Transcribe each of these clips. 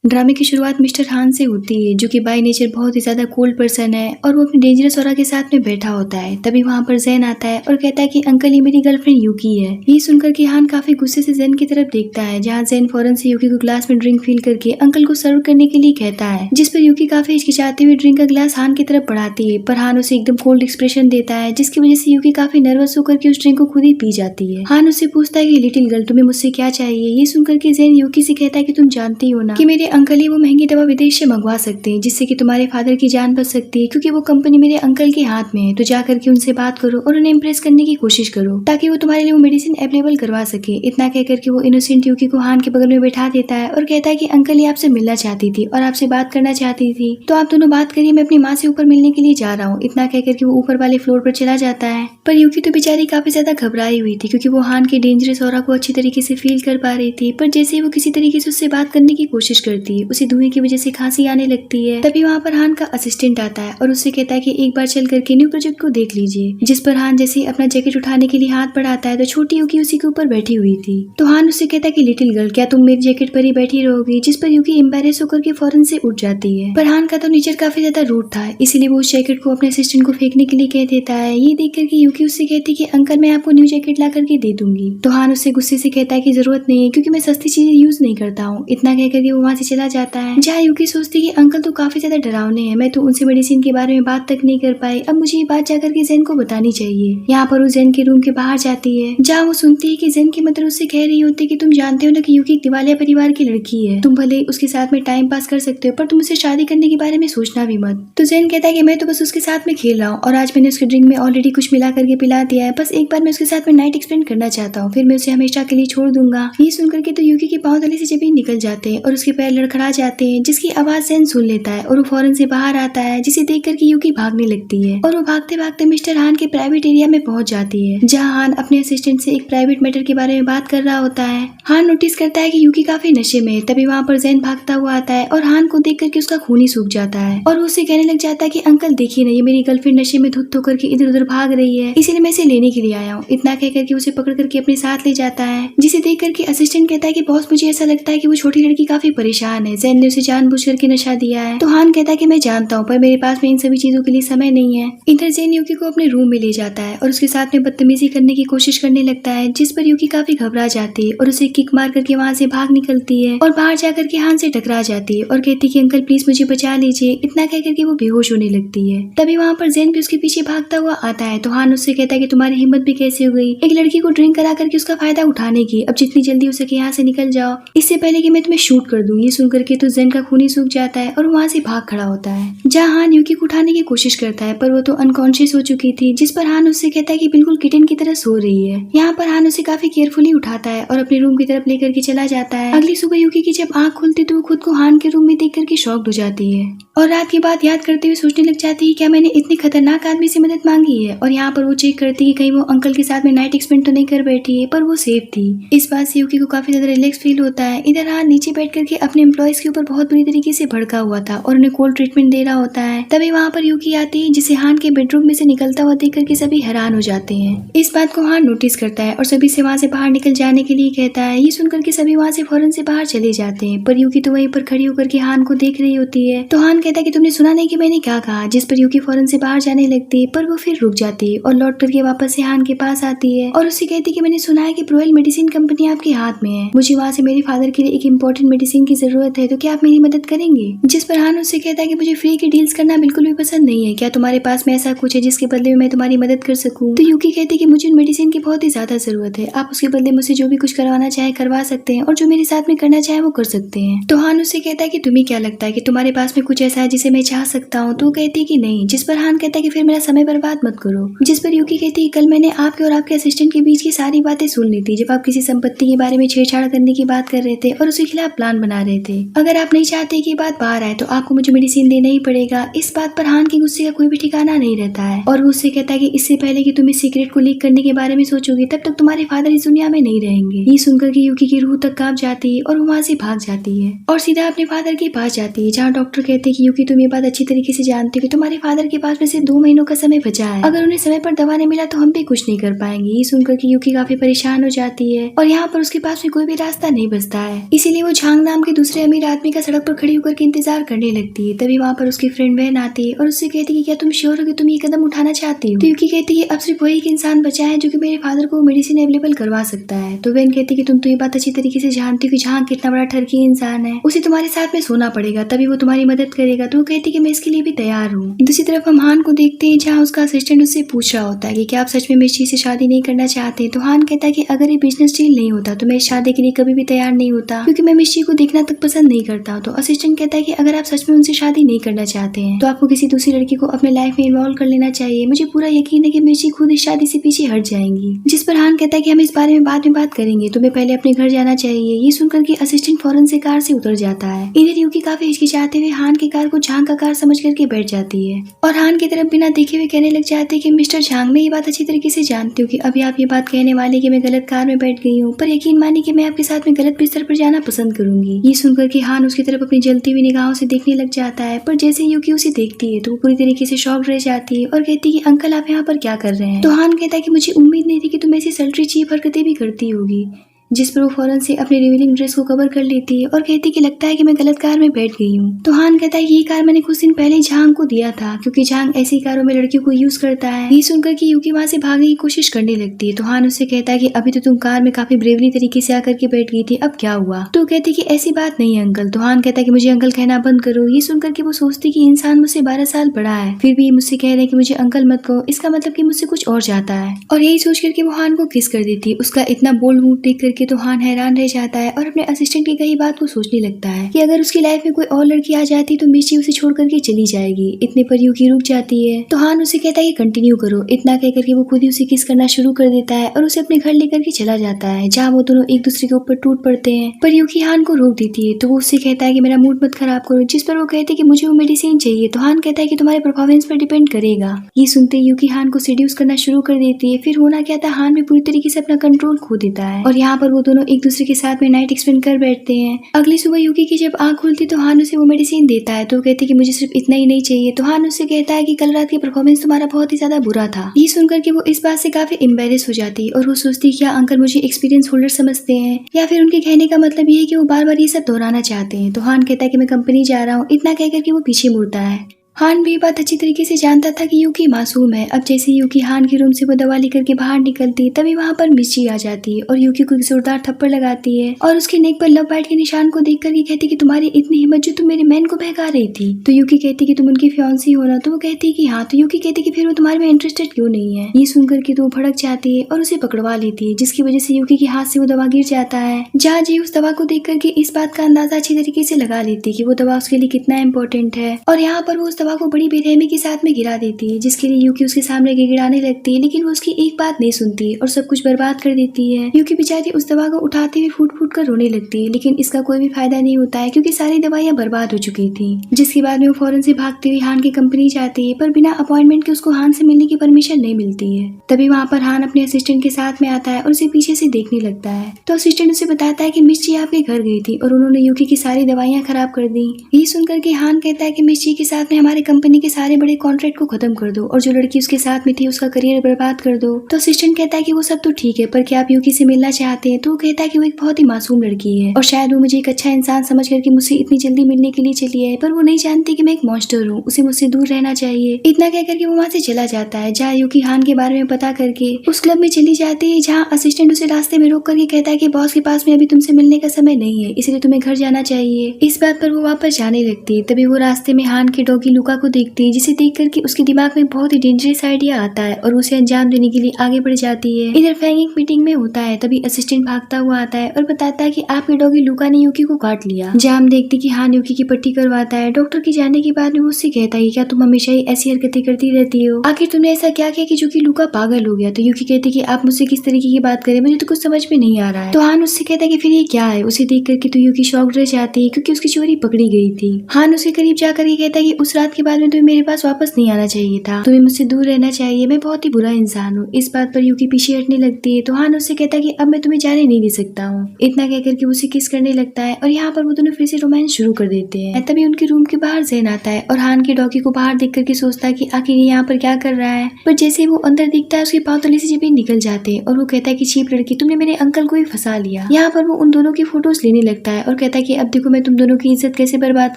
ड्रामे की शुरुआत मिस्टर हान से होती है, जो कि बाय नेचर बहुत ही ज्यादा कोल्ड पर्सन है और वो अपनी डेंजरस ऑरा के साथ में बैठा होता है। तभी वहाँ पर जैन आता है और कहता है कि अंकल, ये मेरी गर्लफ्रेंड यूकी है। ये सुनकर के हान काफी गुस्से से जैन की तरफ देखता है, जहाँ जैन फौरन से यूकी को ग्लास में ड्रिंक फिल करके अंकल को सर्व करने के लिए कहता है, जिस पर यूकी काफी हिचकिचाती हुई ड्रिंक का ग्लास हान की तरफ बढ़ाती है, पर हान उसे एकदम कोल्ड एक्सप्रेशन देता है, जिसकी वजह से यूकी काफी नर्वस होकर के उस ड्रिंक को खुद ही पी जाती है। हान उससे पूछता है कि लिटिल गर्ल, तुम्हें मुझसे क्या चाहिए। ये सुनकर के जैन यूकी से कहता है कि तुम जानती हो ना कि मेरे अंकल ही वो महंगी दवा विदेश से मंगवा सकते हैं, जिससे कि तुम्हारे फादर की जान बच सकती है, क्योंकि वो कंपनी मेरे अंकल के हाथ में है। तो जाकर के उनसे बात करो और उन्हें इम्प्रेस करने की कोशिश करो, ताकि वो तुम्हारे लिए वो मेडिसिन अवेलेबल करवा सके। इतना कहकर के वो इनोसेंट यूकी को हान के बगल में बैठा देता है और कहता है कि अंकल, ये आपसे मिलना चाहती थी और आपसे बात करना चाहती थी, तो आप दोनों बात करिए, मैं अपनी माँ से ऊपर मिलने के लिए जा रहा हूँ। इतना कहकर के वो ऊपर वाले फ्लोर पर चला जाता है, पर यूकी तो बेचारी काफी ज्यादा घबराई हुई थी, क्योंकि वो हान के डेंजरस ऑरा को अच्छी तरीके से फील कर पा रही थी। पर जैसे ही वो किसी तरीके से उससे बात करने की कोशिश करती है, उसे धुएं की वजह से खांसी आने लगती है। तभी वहाँ पर हान का असिस्टेंट आता है और उससे कहता है कि एक बार चल करके न्यू प्रोजेक्ट को देख लीजिए। जिस पर हान जैसे ही अपना जैकेट उठाने के लिए हाथ बढ़ाता है, तो छोटी यूकी उसी के ऊपर बैठी हुई थी। तो हान उससे कहता है कि लिटिल गर्ल, क्या तुम मेरी जैकेट पर ही बैठी रहोगी। जिस पर यूकी एम्बेरेस होकर के फौरन से उठ जाती है। पर हान का तो नेचर काफी ज्यादा रूड था, इसीलिए वो उस जैकेट को अपने असिस्टेंट को फेंकने के लिए कह देता है। ये देख करके यूकी उससे कहती है कि अंकल, मैं आपको न्यू जैकेट ला करके दे दूंगी। तो हान उससे गुस्से से कहता है कि जरूरत नहीं है, क्योंकि मैं सस्ती चीजें यूज नहीं करता हूँ। इतना कह करके वो वहाँ से चला जाता है, जहाँ यूकी सोचती है कि अंकल तो काफी ज्यादा डरावने हैं, मैं तो उनसे मेडिसिन के बारे में बात तक नहीं कर पाई, अब मुझे ये बात जाकर के जैन को बतानी चाहिए। यहाँ पर वो जैन के रूम के बाहर जाती है, जहाँ वो सुनती है कि जैन की मदर उससे कह रही होती है कि तुम जानते हो ना कि यूकी दिवालिया परिवार की लड़की है, तुम भले उसके साथ में टाइम पास कर सकते हो, पर तुम उससे शादी करने के बारे में सोचना भी मत। तो जैन कहता है कि मैं तो बस उसके साथ में खेल रहा हूँ और आज मैंने उसके ड्रिंक में ऑलरेडी कुछ मिला करके पिला दिया है, बस एक बार मैं उसके साथ में नाइट एक्सपेंड करना चाहता हूँ, फिर मैं उसे हमेशा के लिए छोड़ दूंगा। ये सुनकर के तो यूकी के पांव तले से जमीन निकल जाते हैं और उसके पैर लड़खड़ा जाते हैं, जिसकी आवाज जैन सुन लेता है और वो फौरन से बाहर आता है, जिसे देख करके यूकी भागने लगती है और वो भागते भागते मिस्टर हान के प्राइवेट एरिया में पहुंच जाती है, जहाँ हान अपने असिस्टेंट से एक प्राइवेट मैटर के बारे में बात कर रहा होता है। हान नोटिस करता है कि यूकी काफी नशे में है। तभी वहाँ पर जैन भागता हुआ आता है और हान को देख करके उसका खून ही सूख जाता है और वो उसे कहने लग जाता है कि अंकल देखिए ना, ये मेरी गर्लफ्रेंड नशे में धुत होकर के इधर उधर भाग रही है, इसीलिए मैं इसे लेने के लिए आया हूँ। इतना कह करके उसे पकड़ करके अपने साथ ले जाता है, जिसे देख करके असिस्टेंट कहता है कि बॉस, मुझे ऐसा लगता है कि वो छोटी लड़की काफी परेशान है, जैन ने उसे जानबूझ करके नशा दिया है। तो हान कहता है कि मैं जानता हूँ, पर मेरे पास में इन सभी चीजों के लिए समय नहीं है। इधर जैन यूकी को अपने रूम में ले जाता है और उसके साथ में बदतमीजी करने की कोशिश करने लगता है, जिस पर यूकी काफी घबरा जाती है और उसे किक मार करके वहाँ से भाग निकलती है और बाहर जाकर के हान से टकरा जाती है और कहती है कि अंकल प्लीज मुझे बचा लीजिए। इतना कह करके वो बेहोश होने लगती है। तभी वहाँ पर जैन भी उसके पीछे भागता हुआ आता है। तो हान उससे कहता है कि तुम्हारी हिम्मत भी कैसे हो गई एक लड़की को ड्रिंक करा करके उसका फायदा उठाने की, अब जितनी जल्दी हो सके यहाँ से निकल जाओ, इससे पहले कि मैं तुम्हें शूट कर दूं। ये सुनकर के तो जैन का खून ही सूख जाता है और वहाँ से भाग खड़ा होता है, जहाँ हान यूकी को उठाने की कोशिश करता है, पर वो तो अनकॉन्शियस हो चुकी थी। जिस पर हान उससे कहता है कि बिल्कुल किटन की तरह सो रही है। यहाँ पर हान उसे काफी केयरफुली उठाता है और अपने रूम की तरफ लेकर के चला जाता है। अगली सुबह यूकी की जब आँख खुलती तो वो खुद को हान के रूम में देख करके शॉक्ड हो जाती है और रात की बात याद करते हुए सोचने लग जाती है क्या मैंने इतने खतरनाक आदमी से मदद मांगी है। और यहाँ पर वो चेक करती है कि कहीं वो अंकल के साथ में नाइट एक्सपेंड तो नहीं कर बैठी है, पर वो सेफ थी। इस बात से यूकी को काफी ज्यादा रिलैक्स फील होता है। इधर हान नीचे बैठ करके अपने एम्प्लॉयज के ऊपर बहुत बुरी तरीके से भड़का हुआ था और उन्हें कोल्ड ट्रीटमेंट दे रहा होता है। तभी वहाँ पर यूकी आती है, जिसे हान के बेडरूम में से निकलता हुआ देख करके सभी हैरान हो जाते हैं। इस बात को हान नोटिस करता है और सभी से वहाँ से बाहर निकल जाने के लिए कहता है। ये सुनकर के सभी वहाँ से फौरन से बाहर चले जाते हैं, पर यूकी तो वहीं पर खड़ी होकर के हान को देख रही होती है। तो हान कहता है कि तुमने सुना नहीं कि मैंने क्या कहा, जिस पर यूकी फौरन से बाहर जाने लगती है, पर वो फिर रुक जाती है और लौट करके वापस से हान के पास आती है और उससे कहती है कि मैंने सुना है कि प्रोयल मेडिसिन कंपनी आपके हाथ में है, मुझे वहाँ से मेरे फादर के लिए एक इम्पोर्टेंट मेडिसिन की जरूरत है, तो क्या आप मेरी मदद करेंगे। जिस पर हान उससे कहता है कि मुझे फ्री की डील्स करना बिल्कुल भी पसंद नहीं है, क्या तुम्हारे पास में ऐसा कुछ है जिसके बदले में मैं तुम्हारी मदद कर सकूं। तो यूकी कहती है कि मुझे मेडिसिन की बहुत ही ज्यादा जरूरत है, आप उसके बदले मुझसे जो भी कुछ करवाना चाहे करवा सकते हैं और जो मेरे साथ में करना चाहे वो कर सकते हैं। तो हान उससे कहता है कि तुम्हें क्या लगता है कि तुम्हारे पास में कुछ ऐसा है जिसे मैं चाह सकता हूँ। तो कहती है कि नहीं। जिस पर हान कहता है कि फिर मेरा समय बर्बाद मत करो। जिस पर यूकी कहती है कल मैंने आपके और आपके असिस्टेंट के बीच की सारी बातें सुन ली थी, जब आप किसी संपत्ति के बारे में छेड़छाड़ करने की बात कर रहे थे और उसके खिलाफ प्लान बना रहे थे। अगर आप नहीं चाहते कि बात बाहर आए तो आपको मुझे मेडिसिन देना ही पड़ेगा। इस बात पर हान के गुस्से का कोई भी ठिकाना नहीं रहता है और वो उससे कहता है कि इससे पहले कि तुम इस सीक्रेट को लीक करने के बारे में सोचोगी तब तक तुम्हारे फादर इस दुनिया में नहीं रहेंगे। ये सुनकर के यूकी की रूह तक कांप जाती है और वो वहाँ से भाग जाती है और सीधा अपने फादर के पास जाती है, जहाँ डॉक्टर कहते हैं कि यूकी तुम ये बात अच्छी तरीके से जानते हो कि तुम्हारे फादर के पास में से 2 महीनों का समय बचा है, अगर उन्हें समय पर दवा नहीं मिला तो हम भी कुछ नहीं कर पाएंगे। ये सुनकर के यूकी काफी परेशान हो जाती है और यहाँ पर उसके पास में कोई भी रास्ता नहीं बचता है, इसीलिए वो झांग नाम के दूसरे दूसरे अमीर आदमी का सड़क पर खड़ी होकर के इंतजार करने लगती है। तभी वहाँ पर उसकी फ्रेंड बहन आती है और उससे कहती है क्या तुम श्योर हो कि तुम ये कदम उठाना चाहती हो? तो यूकी कहती है अब सिर्फ वही एक इंसान बचा है जो कि मेरे फादर को मेडिसिन अवेलेबल करवा सकता है। तो बहन कहती है कि तुम तो ये बात अच्छी तरीके से जानती हो कि जहाँ कितना बड़ा ठरकी इंसान है, उसे तुम्हारे साथ में सोना पड़ेगा तभी वो तुम्हारी मदद करेगा। तो वो कहती है कि मैं इसके लिए भी तैयार हूँ। दूसरी तरफ हम हान को देखते हैं जहाँ उसका असिस्टेंट उससे पूछ रहा होता है कि क्या आप सच में मिर्ची से शादी नहीं करना चाहते? तो हान कहता है कि अगर ये बिजनेस डील नहीं होता तो मैं इस शादी के लिए कभी भी तैयार नहीं होता, क्योंकि मैं मिर्ची को देखना तक पसंद नहीं करता। तो असिस्टेंट कहता है कि अगर आप सच में उनसे शादी नहीं करना चाहते हैं तो आपको किसी दूसरी लड़की को अपने लाइफ में इन्वॉल्व कर लेना चाहिए। मुझे पूरा यकीन है कि मिर्ची खुद इस शादी से पीछे हट जाएंगी। जिस पर हान कहता है कि हम इस बारे में बाद में बात करेंगे, तुम्हें पहले अपने घर जाना चाहिए। ये सुनकर के असिस्टेंट फौरन से कार से उतर जाता है। इधर यूकी काफी हिचकिचाते हुए हान की कार को झांग का कार समझ करके बैठ जाती है और हान की तरफ बिना देखे हुए कहने लग जाते हैं कि मिस्टर झांग, मैं ये बात अच्छी तरीके से जानती हूँ कि अभी आप ये बात कहने वाले कि मैं गलत कार में बैठ गई हूँ, पर यकीन मानिए कि मैं आपके साथ में गलत बिस्तर पर जाना पसंद करूंगी। ये सुनकर के हान उसकी तरफ अपनी जलती हुई निगाहों से देखने लग जाता है, पर जैसे यूकी उसे देखती है तो वो पूरी तरीके से शॉक रह जाती है और कहती है कि अंकल आप यहाँ पर क्या कर रहे हैं? तो हान कहता है कि मुझे उम्मीद नहीं थी कि तुम ऐसी सल्ट्री चीप हरकतें भी करती होगी। जिस पर वो फौरन से अपनी रिवीलिंग ड्रेस को कवर कर लेती है और कहती है कि लगता है कि मैं गलत कार में बैठ गई हूँ। तो हान कहता है ये कार मैंने कुछ दिन पहले झांग को दिया था, क्योंकि झांग ऐसी कारों में लड़कियों को यूज करता है। ये सुनकर कि यूकी वहाँ से भागने की कोशिश करने लगती है। तो हान उससे कहता है कि अभी तो तुम कार में काफी ब्रेवली तरीके से आकर के बैठ गई थी, अब क्या हुआ? तो कहती है कि ऐसी बात नहीं है अंकल। तो हान कहता है कि मुझे अंकल कहना बंद करो। ये सुनकर के वो सोचती कि इंसान मुझसे 12 साल बड़ा है, फिर भी मुझसे कह रहे हैं कि मुझे अंकल मत कहो, इसका मतलब कि मुझसे कुछ और चाहता है। और यही सोच करके वो हान को किस कर देती है। उसका इतना बोल्ड मूव देख करके तो हान हैरान रह जाता है और अपने असिस्टेंट की कही बात को सोचने लगता है कि अगर उसकी लाइफ में कोई और लड़की आ जाती तो मिर्ची उसे छोड़ करके चली जाएगी। इतने पर यूकी रुक जाती है। तो हान उसे कहता है कि कंटिन्यू करो। इतना कह करके वो खुद ही उसे किस करना शुरू कर देता है और उसे अपने घर लेकर के चला जाता है, जहाँ वो दोनों एक दूसरे के ऊपर टूट पड़ते हैं। पर यूकी हान को रोक देती है। तो वो उससे कहता है कि मेरा मूड मत खराब करो, जिस पर वो कहते हैं कि मुझे वो मेडिसिन चाहिए। तो हान कहता है कि तुम्हारे परफॉर्मेंस पर डिपेंड करेगा। ये सुनते यूकी हान को सीड्यूस करना शुरू कर देती है। फिर होना क्या था, हान भी पूरी तरीके से अपना कंट्रोल खो देता है और यहाँ पर वो दोनों एक दूसरे के साथ में नाइट स्पेंड कर बैठते हैं। अगली सुबह यूकी की जब आंख खुलती तो हान उसे वो मेडिसिन देता है। तो कहती है कि मुझे सिर्फ इतना ही नहीं चाहिए। तो हान उससे कहता है कि कल रात की परफॉर्मेंस तुम्हारा बहुत ही ज्यादा बुरा था। ये सुनकर के वो इस बात से काफी एम्बेरेस हो जाती है और वो सोचती है क्या अंकल मुझे एक्सपीरियंस होल्डर समझते हैं या फिर उनके कहने का मतलब ये है कि वो बार बार ये सब दोहराना चाहते हैं। तो हान कहता है कि मैं कंपनी जा रहा हूँ। इतना कहकर के वो पीछे मुड़ता है। हान भी बात अच्छी तरीके से जानता था कि यूकी मासूम है। अब जैसे यूकी हान के रूम से वो दवा लेकर के बाहर निकलती तभी वहाँ पर मिर्ची आ जाती है और यूकी को एक जोरदार थप्पड़ लगाती है और उसके नेक पर लव बाइट के निशान को देख करके कहती कि तुम्हारी इतनी हिम्मत जो तुम मेरे मैन को बहका रही थी। तो यूकी कहती कि तुम उनकी फियांसी हो ना? तो वो कहती कि हाँ। तो यूकी कहती कि फिर वो तुम्हारे में इंटरेस्टेड क्यों नहीं है? ये सुनकर के तो वो भड़क जाती है और उसे पकड़वा लेती है, जिसकी वजह से यूकी के हाथ से वो दवा गिर जाता है। जहाँ जी उस दवा को देख करके इस बात का अंदाजा अच्छी तरीके से लगा लेती है कि वो दवा उसके लिए कितना इम्पोर्टेंट है और यहाँ पर वो उस दवा को बड़ी बेरहमी के साथ में गिरा देती है, जिसके लिए यूकी उसके सामने गिड़गिड़ाने लगती है, लेकिन वो उसकी एक बात नहीं सुनती और सब कुछ बर्बाद कर देती है। यूकी बेचारी उस दवा को उठाते हुए फूट फूट कर रोने लगती है, लेकिन इसका कोई भी फायदा नहीं होता है क्योंकि सारी दवाइयां बर्बाद हो चुकी थी। जिसके बाद में वो फौरन से भागते हुए हान की कंपनी जाती है, पर बिना अपॉइंटमेंट के उसको हान से मिलने की परमिशन नहीं मिलती है। तभी वहाँ पर हान अपने असिस्टेंट के साथ में आता है और उसे पीछे से देखने लगता है। तो असिस्टेंट उसे बताता है कि मिर्ची आपके घर गई थी और उन्होंने यूकी की सारी दवाइयां खराब कर दी। ये सुनकर के हान कहता है कि मिर्ची के साथ में हमारे कंपनी के सारे बड़े कॉन्ट्रैक्ट को खत्म कर दो और जो लड़की उसके साथ में थी उसका करियर बर्बाद कर दो। तो असिस्टेंट कहता है कि वो सब तो ठीक है, पर क्या आप यूकी से मिलना चाहते हैं? तो वो कहता है कि वो एक बहुत ही मासूम लड़की है और शायद वो मुझे एक अच्छा इंसान समझ करके मुझसे इतनी जल्दी मिलने के लिए चली है, पर वो नहीं जानती कि मैं एक मॉन्स्टर हूँ, उसे मुझसे दूर रहना चाहिए। इतना कह करके वो वहाँ से चला जाता है, जहाँ यूकी हान के बारे में पता करके उस क्लब में चली जाती है, जहाँ असिस्टेंट उसे रास्ते में रोक करके कहता है कि बॉस के पास में अभी तुमसे मिलने का समय नहीं है, इसलिए तुम्हें घर जाना चाहिए। इस बात पर वो वापस जाने लगती है। तभी वो रास्ते में हान के डॉगी लुका को देखती है, जिसे देख करके उसके दिमाग में बहुत ही डेंजरस आइडिया आता है और उसे अंजाम देने के लिए आगे बढ़ जाती है। इधर फैंग एक मीटिंग में होता है, तभी असिस्टेंट भागता हुआ आता है और बताता है कि आपके डॉगी लुका ने यूकी को काट लिया। जहाँ हम देखते कि हान यूकी की पट्टी करवाता है। डॉक्टर के जाने के बाद में वो उससे कहता है क्या तुम हमेशा ही ऐसी हरकतें करती रहती हो? आखिर तुमने ऐसा क्या किया कि जो कि लुका पागल हो गया? तो यूकी कहती कि आप मुझसे किस तरीके की बात करें, मुझे तो कुछ समझ में नहीं आ रहा है। तो हान उससे कहता है कि फिर ये क्या है? उसे देख करके तो यूकी शॉक्ड रह जाती है क्योंकि उसकी चोरी पकड़ी गई थी। हान उसके करीब जाकर ये कहता है कि उस रात के बाद में तुम्हें मेरे पास वापस नहीं आना चाहिए था, तुम्हें मुझसे दूर रहना चाहिए, मैं बहुत ही बुरा इंसान हूँ। इस बात पर यूकी पीछे हटने लगती है तो हान उससे कहता है कि अब मैं तुम्हें जाने नहीं दे सकता हूँ। इतना कहकर के उसे किस करने लगता है और यहाँ पर वो दोनों फिर से रोमांस शुरू कर देते हैं। तभी उनके रूम के बाहर ज़ैन आता है और हान के डॉगी को बाहर देख करके सोचता है कि आखिर ये यहाँ पर क्या कर रहा है। पर जैसे ही वो अंदर दिखता है उसके पाँव तले से जमीन निकल जाते हैं और वो कहता है कि चीप लड़की, तुमने मेरे अंकल को ही फंसा लिया। यहाँ पर वो उन दोनों की फोटोज लेने लगता है और कहता है कि अब देखो मैं तुम दोनों की इज्जत कैसे बर्बाद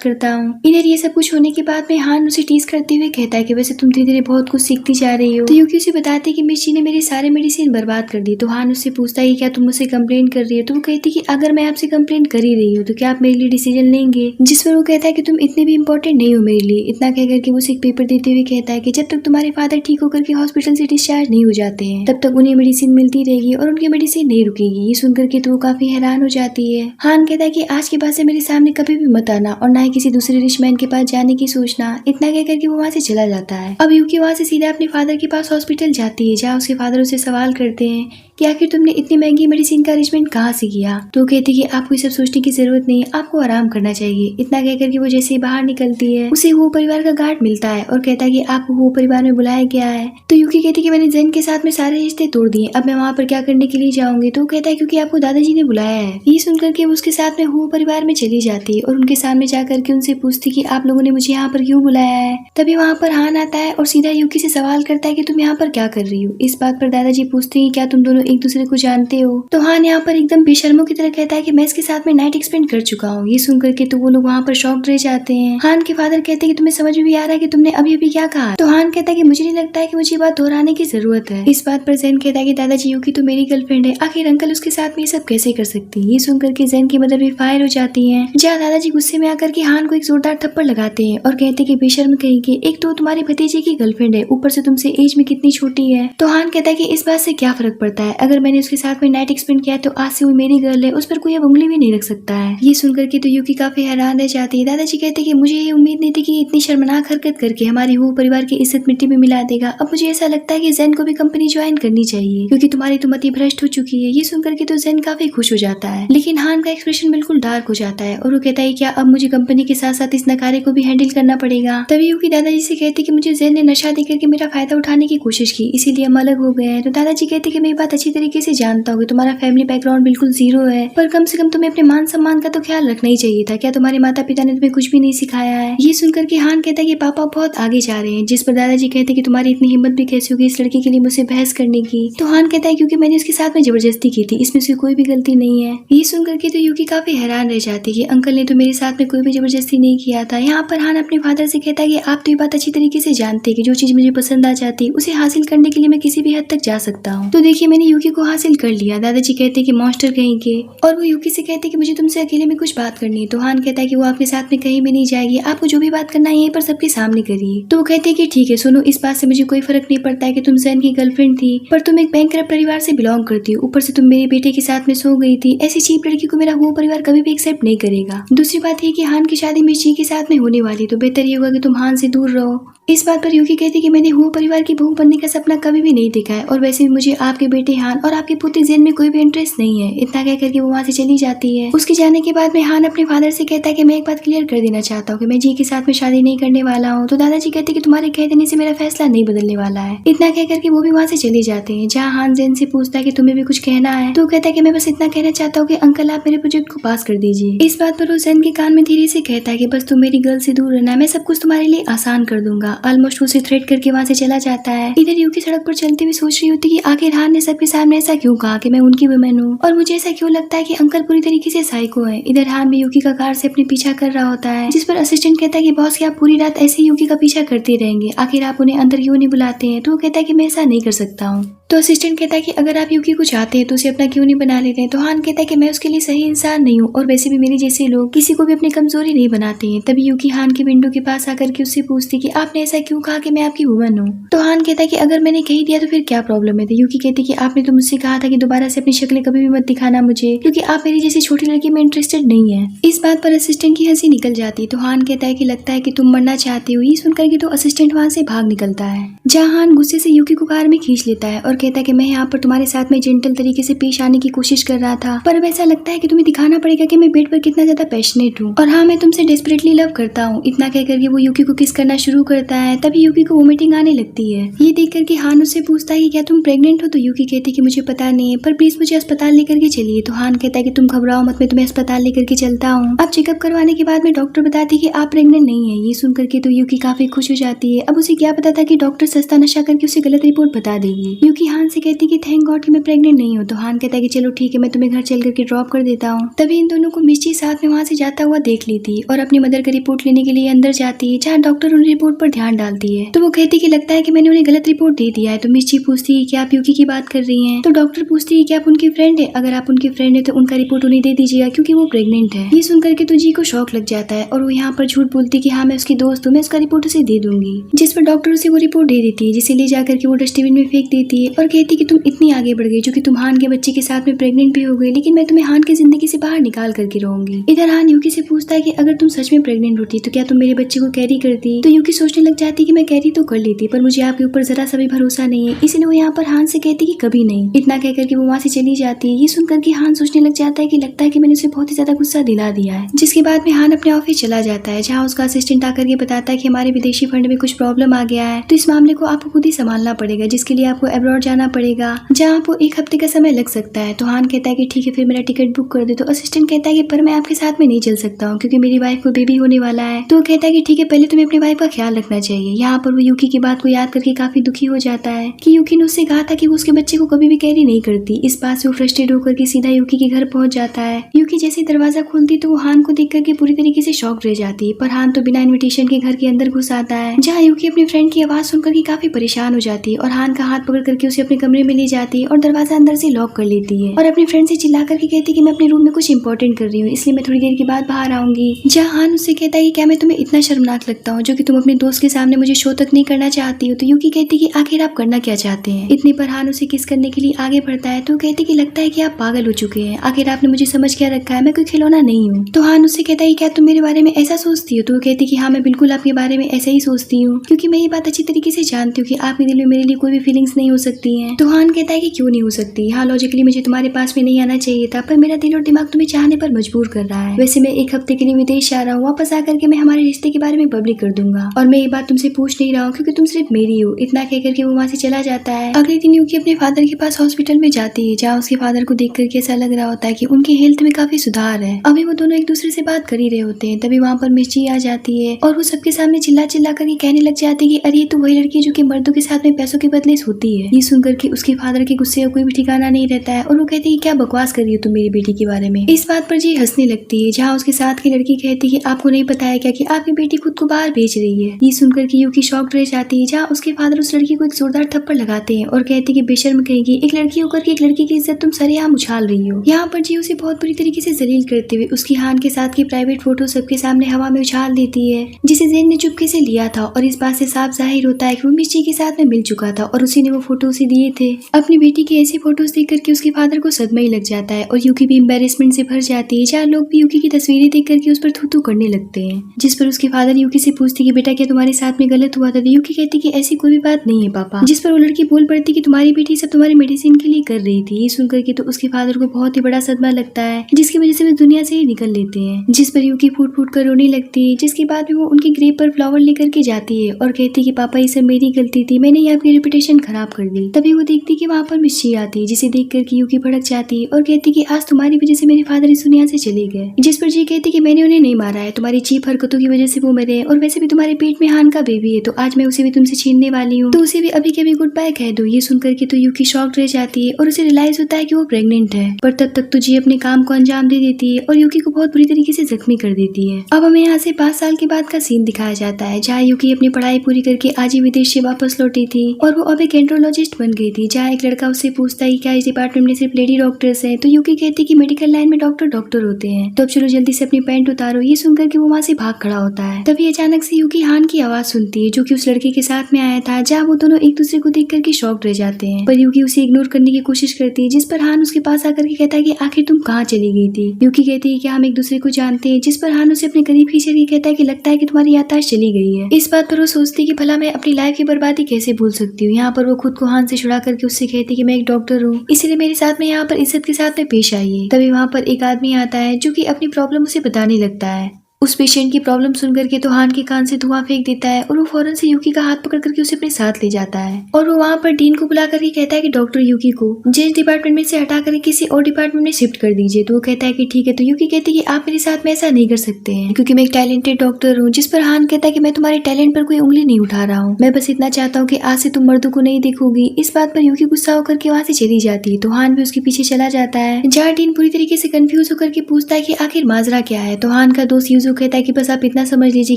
करता हूँ। इधर ये सब कुछ होने के बाद में हान उसे टीज करते हुए कहता है कि वैसे तुम धीरे धीरे बहुत कुछ सीखती जा रही हो। तो यूकी उसे बताते कि मिस जी ने मेरे सारे मेडिसिन बर्बाद कर दी। तो हान उससे पूछता है कि क्या तुम मुझसे कंप्लेन कर रही हो। तो वो कहती कि अगर मैं आपसे कंप्लेन कर ही रही हूँ तो क्या आप मेरे लिए डिसीजन लेंगे। जिस पर वो कहता है कि तुम इतने भी इम्पोर्टेंट नहीं हो मेरे लिए। इतना कहकर के वो उसे एक पेपर देते हुए कहता है कि जब तक तुम्हारे फादर ठीक होकर के हॉस्पिटल से डिस्चार्ज नहीं हो जाते हैं तब तक उन्हें मेडिसिन मिलती रहेगी और उनकी मेडिसिन नहीं रुकेगी। ये सुनकर के तो वो काफी हैरान हो जाती है। हान कहता है कि आज के बाद से मेरे सामने कभी भी मत आना और ना ही किसी दूसरे रिच मैन के पास जाने की सोचना। इतना कहकर के वो वहाँ से चला जाता है। अब यूकी वहाँ से सीधा अपने फादर के पास हॉस्पिटल जाती है जहाँ उसके फादर उसे सवाल करते हैं कि आखिर तुमने इतनी महंगी मेडिसिन का अरेंजमेंट कहाँ से किया। तो कहती कि आपको ये सब सोचने की जरूरत नहीं, आपको आराम करना चाहिए। इतना कहकर के वो जैसे ही बाहर निकलती है उसे वो परिवार का गार्ड मिलता है और कहता है कि आपको वो परिवार में बुलाया गया है। तो यूकी कहती कि मैंने ज़ेन के साथ में सारे रिश्ते तोड़ दिए, अब मैं वहाँ पर क्या करने के लिए जाऊंगी। तो कहता है क्योंकि आपको दादाजी ने बुलाया है। ये सुनकर के वो उसके साथ में वो परिवार में चली जाती है और उनके सामने जाकर के उनसे पूछती कि आप लोगों ने मुझे यहाँ पर क्यों बुलाया है। तभी वहाँ पर हान आता है और सीधा यूकी से सवाल करता है कि तुम यहाँ पर क्या कर रही हो। इस बात पर दादाजी पूछते हैं क्या तुम दोनों एक दूसरे को जानते हो। तो हान यहाँ पर एकदम बेशर्मों की तरह कहता है कि मैं इसके साथ में नाइट एक्सपेंड कर चुका हूँ। ये सुनकर के तो वो लोग वहाँ पर शॉक्ड रह जाते हैं। हान के फादर कहते हैं कि तुम्हें समझ में भी आ रहा है कि तुमने अभी अभी क्या कहा। तो हान कहता है कि मुझे नहीं लगता है कि मुझे बात दोहराने की जरूरत है। इस बात पर ज़ेन कहता है कि दादाजी यूकी तो मेरी गर्लफ्रेंड है, आखिर अंकल उसके साथ में ये सब कैसे कर सकती है। ये सुनकर के ज़ेन की मदर भी फायर हो जाती है जहाँ दादाजी गुस्से में आकर के हान को एक जोरदार थप्पड़ लगाते हैं और कहते हैं कि बेशर्म कहेंगे, एक तो तुम्हारे भतीजे की गर्लफ्रेंड है, ऊपर से तुमसे एज में कितनी छोटी है। तो हान कहता है कि इस बात से क्या फर्क पड़ता है, अगर मैंने उसके साथ में नाइट एक्सपेंड किया तो आज से वो मेरी गर्ल है, उस पर कोई अब उंगली भी नहीं रख सकता है। ये सुनकर के तो यूकी काफी हैरान रह जाती है। दादाजी कहते हैं कि मुझे ये उम्मीद नहीं थी कि इतनी शर्मनाक हरकत करके हमारी वो परिवार की इज्जत मिट्टी में मिला देगा। अब मुझे ऐसा लगता है कि ज़ेन को भी कंपनी ज्वाइन करनी चाहिए क्योंकि तुम्हारी तो मति भ्रष्ट हो चुकी है। ये सुनकर के तो ज़ेन काफी खुश हो जाता है, लेकिन हान का एक्सप्रेशन बिल्कुल डार्क हो जाता है और वो कहता है क्या अब मुझे कंपनी के साथ साथ इस नकारे को भी हैंडल करना पड़ेगा। तभी यूकी दादाजी से कहती कि मुझे ज़ेन ने नशा देकर के मेरा फायदा उठाने की कोशिश की, इसीलिए हम अलग हो गए हैं। तो दादाजी कहते कि मैं बात अच्छी तरीके से जानता हूँ कि तुम्हारा फैमिली बैकग्राउंड बिल्कुल जीरो है, पर कम से कम तुम्हें अपने मान सम्मान का तो ख्याल रखना ही चाहिए था। क्या तुम्हारे माता पिता ने तुम्हें कुछ भी नहीं सिखाया है। ये सुनकर के हान कहता है कि पापा बहुत आगे जा रहे हैं, जिस पर दादाजी कहते कि तुम्हारी इतनी हिम्मत भी कैसे होगी इस लड़की के लिए मुझसे बहस करने की। तो हान कहता है क्योंकि मैंने उसके साथ में जबरदस्ती की थी, इसमें उसकी कोई भी गलती नहीं है। ये सुनकर के तो यूकी काफी हैरान रह जाती है कि अंकल ने तो मेरे साथ में कोई भी जबरदस्ती नहीं किया था। यहाँ पर हान अपने फादर से कहता है कि आप तो ये बात अच्छी तरीके से जानते हैं कि जो चीज मुझे पसंद आ जाती है उसे हासिल करने के लिए मैं किसी भी हद तक जा सकता हूँ। तो देखिए मैंने यूकी को हासिल कर लिया। दादाजी कहते हैं कि मॉन्स्टर कहेंगे और वो यूकी से कहते हैं कि मुझे तुमसे अकेले में कुछ बात करनी है। तो हान कहता है कि वो आपके साथ में कहीं भी नहीं जाएगी, आपको जो भी बात करना है यहीं पर सबके सामने करिए। तो वो कहते हैं कि ठीक है सुनो, इस बात से मुझे कोई फर्क नहीं पड़ता है कि तुम ज़ेन की गर्लफ्रेंड थी, पर तुम एक बैंकरप्ट परिवार से बिलोंग करती हो, ऊपर से तुम मेरे बेटे के साथ में सो गई थी। ऐसी चीप लड़की को मेरा वो परिवार कभी भी एक्सेप्ट नहीं करेगा। दूसरी बात है कि हान की शादी मिस जी के साथ में होने वाली, तो बेहतर ये होगा कि तुम हान से दूर रहो। इस बात पर यूकी कहती कि मैंने वो परिवार की बहू बनने का सपना कभी भी नहीं देखा है और वैसे भी मुझे आपके बेटे हान और आपके पुत्र ज़ेन में कोई भी इंटरेस्ट नहीं है। इतना कह करके वो वहाँ से चली जाती है। उसके जाने के बाद में हान अपने फादर से कहता है कि मैं एक बात क्लियर कर देना चाहता हूँ कि मैं जी के साथ में शादी नहीं करने वाला हूँ। तो दादाजी कहते कि तुम्हारे कह देने से मेरा फैसला नहीं बदलने वाला है। इतना कह करके वो भी वहाँ से चले जाते हैं जहाँ हान ज़ेन से पूछता है कि तुम्हें भी कुछ कहना है। तो कहता है कि मैं बस इतना कहना चाहता हूँ कि अंकल आप मेरे प्रोजेक्ट को पास कर दीजिए। इस बात पर वो ज़ेन के कान में धीरे से कहता है कि बस तुम मेरी गर्ल से दूर रहना, मैं सब कुछ तुम्हारे लिए आसान कर दूंगा। ऑलमोस्ट उसे थ्रेट करके वहाँ से चला जाता है। इधर यूकी सड़क पर चलती हुई सोच रही होती कि आखिर हान ने सबके सामने ऐसा क्यों कहा कि मैं उनकी वुमेन हूँ और मुझे ऐसा क्यों लगता है कि अंकल पूरी तरीके से साइको है। इधर हान भी यूकी का कार से अपने पीछा कर रहा होता है, जिस पर असिस्टेंट कहता है कि बॉस क्या आप पूरी रात ऐसे यूकी का पीछा करते रहेंगे, आखिर आप उन्हें अंदर क्यों नहीं बुलाते हैं। तो वो कहता है कि मैं ऐसा नहीं कर सकता हूँ। तो असिस्टेंट कहता है कि अगर आप यूकी को चाहते हैं तो उसे अपना क्यों नहीं बना लेते हैं। तो हान कहता है कि मैं उसके लिए सही इंसान नहीं हूँ और वैसे भी मेरे जैसे लोग किसी को भी अपनी कमजोरी नहीं बनाते हैं। तभी यूकी हान के विंडो के पास आकर के उससे पूछती कि आपने ऐसा क्यों कहा कि मैं आपकी वुमन हूँ। तो हान कहता है कि अगर मैंने कह दिया तो फिर क्या प्रॉब्लम है। तो यूकी कहती कि आपने तो मुझसे कहा था कि दोबारा से अपनी शक्लें कभी भी मत दिखाना मुझे, क्योंकि आप मेरी जैसी छोटी लड़की में इंटरेस्टेड नहीं है। इस बात पर असिस्टेंट की हंसी निकल जाती है। तो हान कहता है कि लगता है कि तुम मरना चाहती हो। ये सुनकर के तो असिस्टेंट वहाँ से भाग निकलता है, जहाँ हान गुस्से से यूकी को कार में खींच लेता है और कहता है कि मैं यहाँ पर तुम्हारे साथ में जेंटल तरीके से पेश आने की कोशिश कर रहा था, पर अब ऐसा लगता है कि तुम्हें दिखाना पड़ेगा कि मैं बेड पर कितना ज्यादा पैशनेट हूँ और हाँ मैं तुमसे डेस्परेटली लव करता हूँ। इतना कह करके ही वो यूकी को किस करना शुरू करता है तभी यूकी को वोमिटिंग आने लगती है। ये देख करके हान उससे पूछता है कि क्या तुम प्रेग्नेंट हो, तो यूकी कहती है कि मुझे पता नहीं है, पर प्लीज मुझे अस्पताल लेकर के चलिए। तो हान कहता है कि तुम घबराओ मत, मैं तुम्हें अस्पताल लेकर के चलता हूँ। अब चेकअप करवाने के बाद में डॉक्टर बताती है कि आप प्रेग्नेंट नहीं है। ये सुन करके तो यूकी काफी खुश हो जाती है। अब उसे क्या पता था कि डॉक्टर सस्ता नशा करके उसे गलत रिपोर्ट बता देगी। यूकी हान से कहती है कि थैंक गॉड कि मैं प्रेग्नेंट नहीं हूँ। तो हान कहता है कि चलो ठीक है, मैं तुम्हें घर चल करके ड्रॉप कर देता हूँ। तभी इन दोनों को मिर्ची साथ में वहाँ से जाता हुआ देख लेती और अपनी मदर का रिपोर्ट लेने के लिए अंदर जाती है, जहाँ डॉक्टर उन रिपोर्ट पर ध्यान डालती है। तो वो कहती कि लगता है कि मैंने उन्हें गलत रिपोर्ट दे दिया है। तो मिर्ची पूछती है कि आप यूकी की बात कर रही हैं। तो डॉक्टर पूछती है कि आप उनकी फ्रेंड है, अगर आप उनकी फ्रेंड है तो उनका रिपोर्ट उन्हें दे दीजिएगा क्योंकि वो प्रेग्नेंट है। ये सुन करके तो जी को शौक लग जाता है और वो यहाँ पर झूठ बोलती है कि हाँ मैं उसकी दोस्त हूँ, मैं उसका रिपोर्ट उसे दे दूंगी। जिस पर डॉक्टर उसे वो रिपोर्ट दे देती है, जिसे ले जाकर के वो डस्टबिन में फेंक देती है और कहती है कि तुम इतनी आगे बढ़ गई जो कि तुम हान के बच्चे के साथ में प्रेग्नेंट भी हो गई, लेकिन मैं तुम्हें हान की जिंदगी से बाहर निकाल करके रहूंगी। इधर हान यूकी से पूछता है कि अगर तुम सच में प्रेग्नेंट होती तो क्या तुम मेरे बच्चे को कैरी करती। तो यूकी सोचने लग जाती कि मैं कैरी तो कर लेती, पर मुझे आपके ऊपर जरा सा भी भरोसा नहीं है, इसलिए वो यहाँ पर हान से कहती कि कभी नहीं। इतना कहकर के वो वहाँ से चली जाती है। ये सुनकर के हान सोचने लग जाता है कि लगता है कि मैंने उसे बहुत ही ज्यादा गुस्सा दिला दिया है। जिसके बाद में हान अपने ऑफिस चला जाता है, जहाँ उसका असिस्टेंट आकर के बताता है कि हमारे विदेशी फंड में कुछ प्रॉब्लम आ गया है, तो इस मामले को आपको खुद ही संभालना पड़ेगा, जिसके लिए आपको अब्रॉड जाना पड़ेगा, जहाँ आपको 1 हफ्ते का समय लग सकता है। तो हान कहता है कि ठीक है फिर मेरा टिकट बुक कर दे। तो असिस्टेंट कहता है कि पर मैं आपके साथ में नहीं चल सकता हूँ क्योंकि मेरी वाइफ को बेबी होने वाला है। तो वो कहता है कि ठीक है पहले तुम्हें अपनी वाइफ का ख्याल रखना चाहिए। यहाँ पर वो यूकी की बात को याद करके काफी दुखी हो जाता है कि यूकी ने उससे कहा था कि वो उसके बच्चे को कभी भी कैरी नहीं करती। इस बात से वो फ्रस्ट्रेट होकर के सीधा यूकी के घर पहुंच जाता है। यूकी जैसे दरवाजा खोलती तो वो हान को देख करके पूरी तरीके से शॉक रह जाती है, पर हान तो बिना इन्विटेशन के घर के अंदर घुस आता है, जहाँ यूकी अपनी फ्रेंड की आवाज सुनकर के काफी परेशान हो जाती है और हान का हाथ पकड़ करके उसे अपने कमरे में ले जाती है और दरवाजा अंदर से लॉक कर लेती है और अपनी फ्रेंड से चिल्ला करके कहती है कि मैं अपने रूम में कुछ इंपॉर्टेंट कर रही हूँ, इसलिए मैं थोड़ी देर के बाद बाहर आऊंगी। जहाँ हान उससे कहता है कि क्या मैं तुम्हें इतना शर्मनाक लगता हूँ जो कि तुम अपने दोस्त के सामने मुझे शो तक नहीं करना चाहती हो। तो यूकी कहती है कि आखिर आप करना क्या चाहते हैं। इतने पर हान उसे किस करने के लिए आगे बढ़ता है तो कहती कि लगता है कि आप पागल हो चुके हैं, आखिर आपने मुझे समझ क्या रखा है, मैं कोई खिलौना नहीं हूँ। तो हान उससे कहता है क्या तुम मेरे बारे में ऐसा सोचती हो। तो वो कहती कि हाँ मैं बिल्कुल आपके बारे में ऐसा ही सोचती हूँ, क्योंकि मैं ये बात अच्छी तरीके से जानती हूँ कि आपके दिल में मेरे लिए कोई भी फीलिंग्स नहीं हो सकती है। तो हान कहता है कि क्यों नहीं हो सकती, हाँ लॉजिकली मुझे तुम्हारे पास में नहीं आना चाहिए था, पर मेरा दिल और दिमाग तुम्हें चाहने पर मजबूर कर रहा है। वैसे मैं 1 हफ्ते के लिए विदेश जा रहा हूँ, वापस आकर के मैं हमारे रिश्ते के बारे में पब्लिक कर दूंगा और मैं ये बात तुमसे पूछ नहीं रहा हूँ क्योंकि तुम सिर्फ मेरी हो। इतना कह करके वो वहाँ से चला जाता है। अगले दिन यूकी अपने फादर के पास हॉस्पिटल में जाती है, जहाँ उसके फादर को देख करके ऐसा लग रहा होता है कि उनकी हेल्थ में काफी सुधार है। अभी वो दोनों एक दूसरे से बात कर ही रहे होते हैं, तभी वहाँ पर मिर्ची आ जाती है और वो सबके सामने चिल्ला चिल्ला करके कहने लग जाती है कि अरे ये तो वही लड़की है जो कि मर्दों के साथ में पैसों के बदले सोती है। ये सुनकर के उसके फादर के गुस्से का कोई भी ठिकाना नहीं रहता है और वो कहती है क्या बकवास कर रही हो तुम मेरी बेटी के बारे में। इस बात पर जी हंसने लगती है, जहाँ उसके साथ की लड़की कहती है कि आपको नहीं पता है क्या कि आपकी बेटी खुद को बाहर बेच रही है। ये सुनकर के यूकी शॉक्ड रह जाती है, जहाँ उसके फादर उस लड़की को एक जोरदार थप्पड़ लगाते हैं और कहते हैं कि बेशर्म कहेगी, एक लड़की होकर के एक लड़की की इज्जत तुम सरेआम उछाल रही हो। यहाँ पर जी उसे बहुत बुरी तरीके से जलील करते हुए उसकी हान के साथ की प्राइवेट फोटो सबके सामने हवा में उछाल देती है, जिसे जैन ने चुपके से लिया था और इस बात से साफ जाहिर होता है कि वो मिर्ची के साथ में मिल चुका था और उसी ने वो फोटो उसे दिए थे। अपनी बेटी की ऐसी फोटोज देख करके उसके फादर को सदमा ही लग जाता है और यूकी भी एम्बेरसमेंट से भर जाती है, जहाँ लोग भी यूकी की तस्वीरें देख करके उस पर थू-थू करने लगते हैं। जिस पर उसके फादर यूकी से पूछते कि बेटा क्या तुम्हारे साथ में गलत हुआ था। तो यूकी कहती कि ऐसी कोई भी बात नहीं है पापा। जिस पर वो लड़की बोल पड़ती कि तुम्हारी बेटी सब तुम्हारी मेडिसिन के लिए कर रही थी। ये सुनकर के तो उसके फादर को बहुत ही बड़ा सदमा लगता है, जिसकी वजह से वे दुनिया से ही निकल लेते हैं। जिस पर यूकी फूट फूट कर रोने लगती है, जिसके बाद में वो उनके ग्रेव पर फ्लावर लेकर के जाती है और कहती कि पापा ये सब मेरी गलती थी, मैंने ये आपकी रेपुटेशन खराब कर दी। तभी वो देखती कि वहाँ पर मिर्ची आती है, जिसे देख कर यूकी भड़क जाती है और कहती कि आज तुम्हारी वजह से मेरे फादर इस दुनिया से चले गए। जिस पर जी कहती कि मैंने उन्हें नहीं मारा है, तुम्हारी चीप हरकतों की वजह से वो मरे, और वैसे भी तुम्हारे पेट में हान का बेबी है, तो आज मैं उसे भी तुमसे छीनने वाली हूँ, तो उसे भी अभी के अभी गुड बाय कह दो। ये सुनकर के तो यूकी शॉक्ड रह जाती है और उसे रियलाइज होता है कि वो प्रेग्नेंट है, पर तब तक तो जी अपने काम को अंजाम दे देती है और यूकी को बहुत बुरी तरीके से जख्मी कर देती है। अब हमें यहाँ से 5 साल के बाद का सीन दिखाया जाता है, जहाँ यूकी अपनी पढ़ाई पूरी करके आज ही विदेश से वापस लौटी थी और वो अब एक एंड्रोलॉजिस्ट बन गई थी। जहाँ एक लड़का उससे पूछता है क्या इस डिपार्टमेंट में सिर्फ लेडी डॉक्टर्स हैं, तो यूकी कहती कि मेडिकल लाइन में डॉक्टर होते हैं। तो अब चलो जल्दी से अपनी पैंट उतारो। ये सुनकर के वो वहाँ से भाग खड़ा होता है। तभी अचानक से यूकी हान की आवाज सुनती है, जो कि उस लड़के के साथ में आया था। जहाँ वो दोनों एक दूसरे को देख करके शॉक्ड रह जाते हैं, पर यूकी उसे इग्नोर करने की कोशिश करती है। जिस पर हान उसके पास आकर के कहता है कि आखिर तुम कहाँ चली गई थी। यूकी कहती है कि हम एक दूसरे को जानते हैं। जिस पर हान उसे अपने करीब खींच करके कहता है कि लगता है कि तुम्हारी याददाश्त चली गई है। इस बात पर वो सोचती है कि भला मैं अपनी लाइफ की बर्बादी कैसे भूल सकती हूँ। यहाँ पर वो खुद को हान से छुड़ा करके उससे कहती है कि मैं एक डॉक्टर हूँ, इसलिए मेरे साथ में यहाँ पर इज्जत के साथ में पेश आइए। तभी वहाँ पर एक आदमी आता है जो कि अपनी प्रॉब्लम उसे बताने लगता है। उस पेशेंट की प्रॉब्लम सुन करके तो हान के कान से धुआं फेंक देता है और वो फौरन से यूकी का हाथ पकड़ करके उसे अपने साथ ले जाता है और वो वहाँ पर डीन को बुला करके कहता है कि डॉक्टर यूकी को जेंट्स डिपार्टमेंट में से हटा करके किसी और डिपार्टमेंट में शिफ्ट कर दीजिए। तो वो कहता है कि ठीक है। तो यूकी कहती है कि आप मेरे साथ में ऐसा नहीं कर सकते हैं क्योंकि मैं एक टैलेंटेड डॉक्टर हूँ। जिस पर हान कहता है कि मैं तुम्हारे टैलेंट पर कोई उंगली नहीं उठा रहा हूँ, मैं बस इतना चाहता हूँ कि आज से तुम मर्दों को नहीं देखोगी। इस बात पर यूकी गुस्सा होकर के वहाँ से चली जाती है तो हान भी उसके पीछे चला जाता है। जहाँ डीन पूरी तरीके से कंफ्यूज होकर के पूछता है कि आखिर माजरा क्या है। तो हान का दोस्त यूजू कहता है कि बस आप इतना समझ लीजिए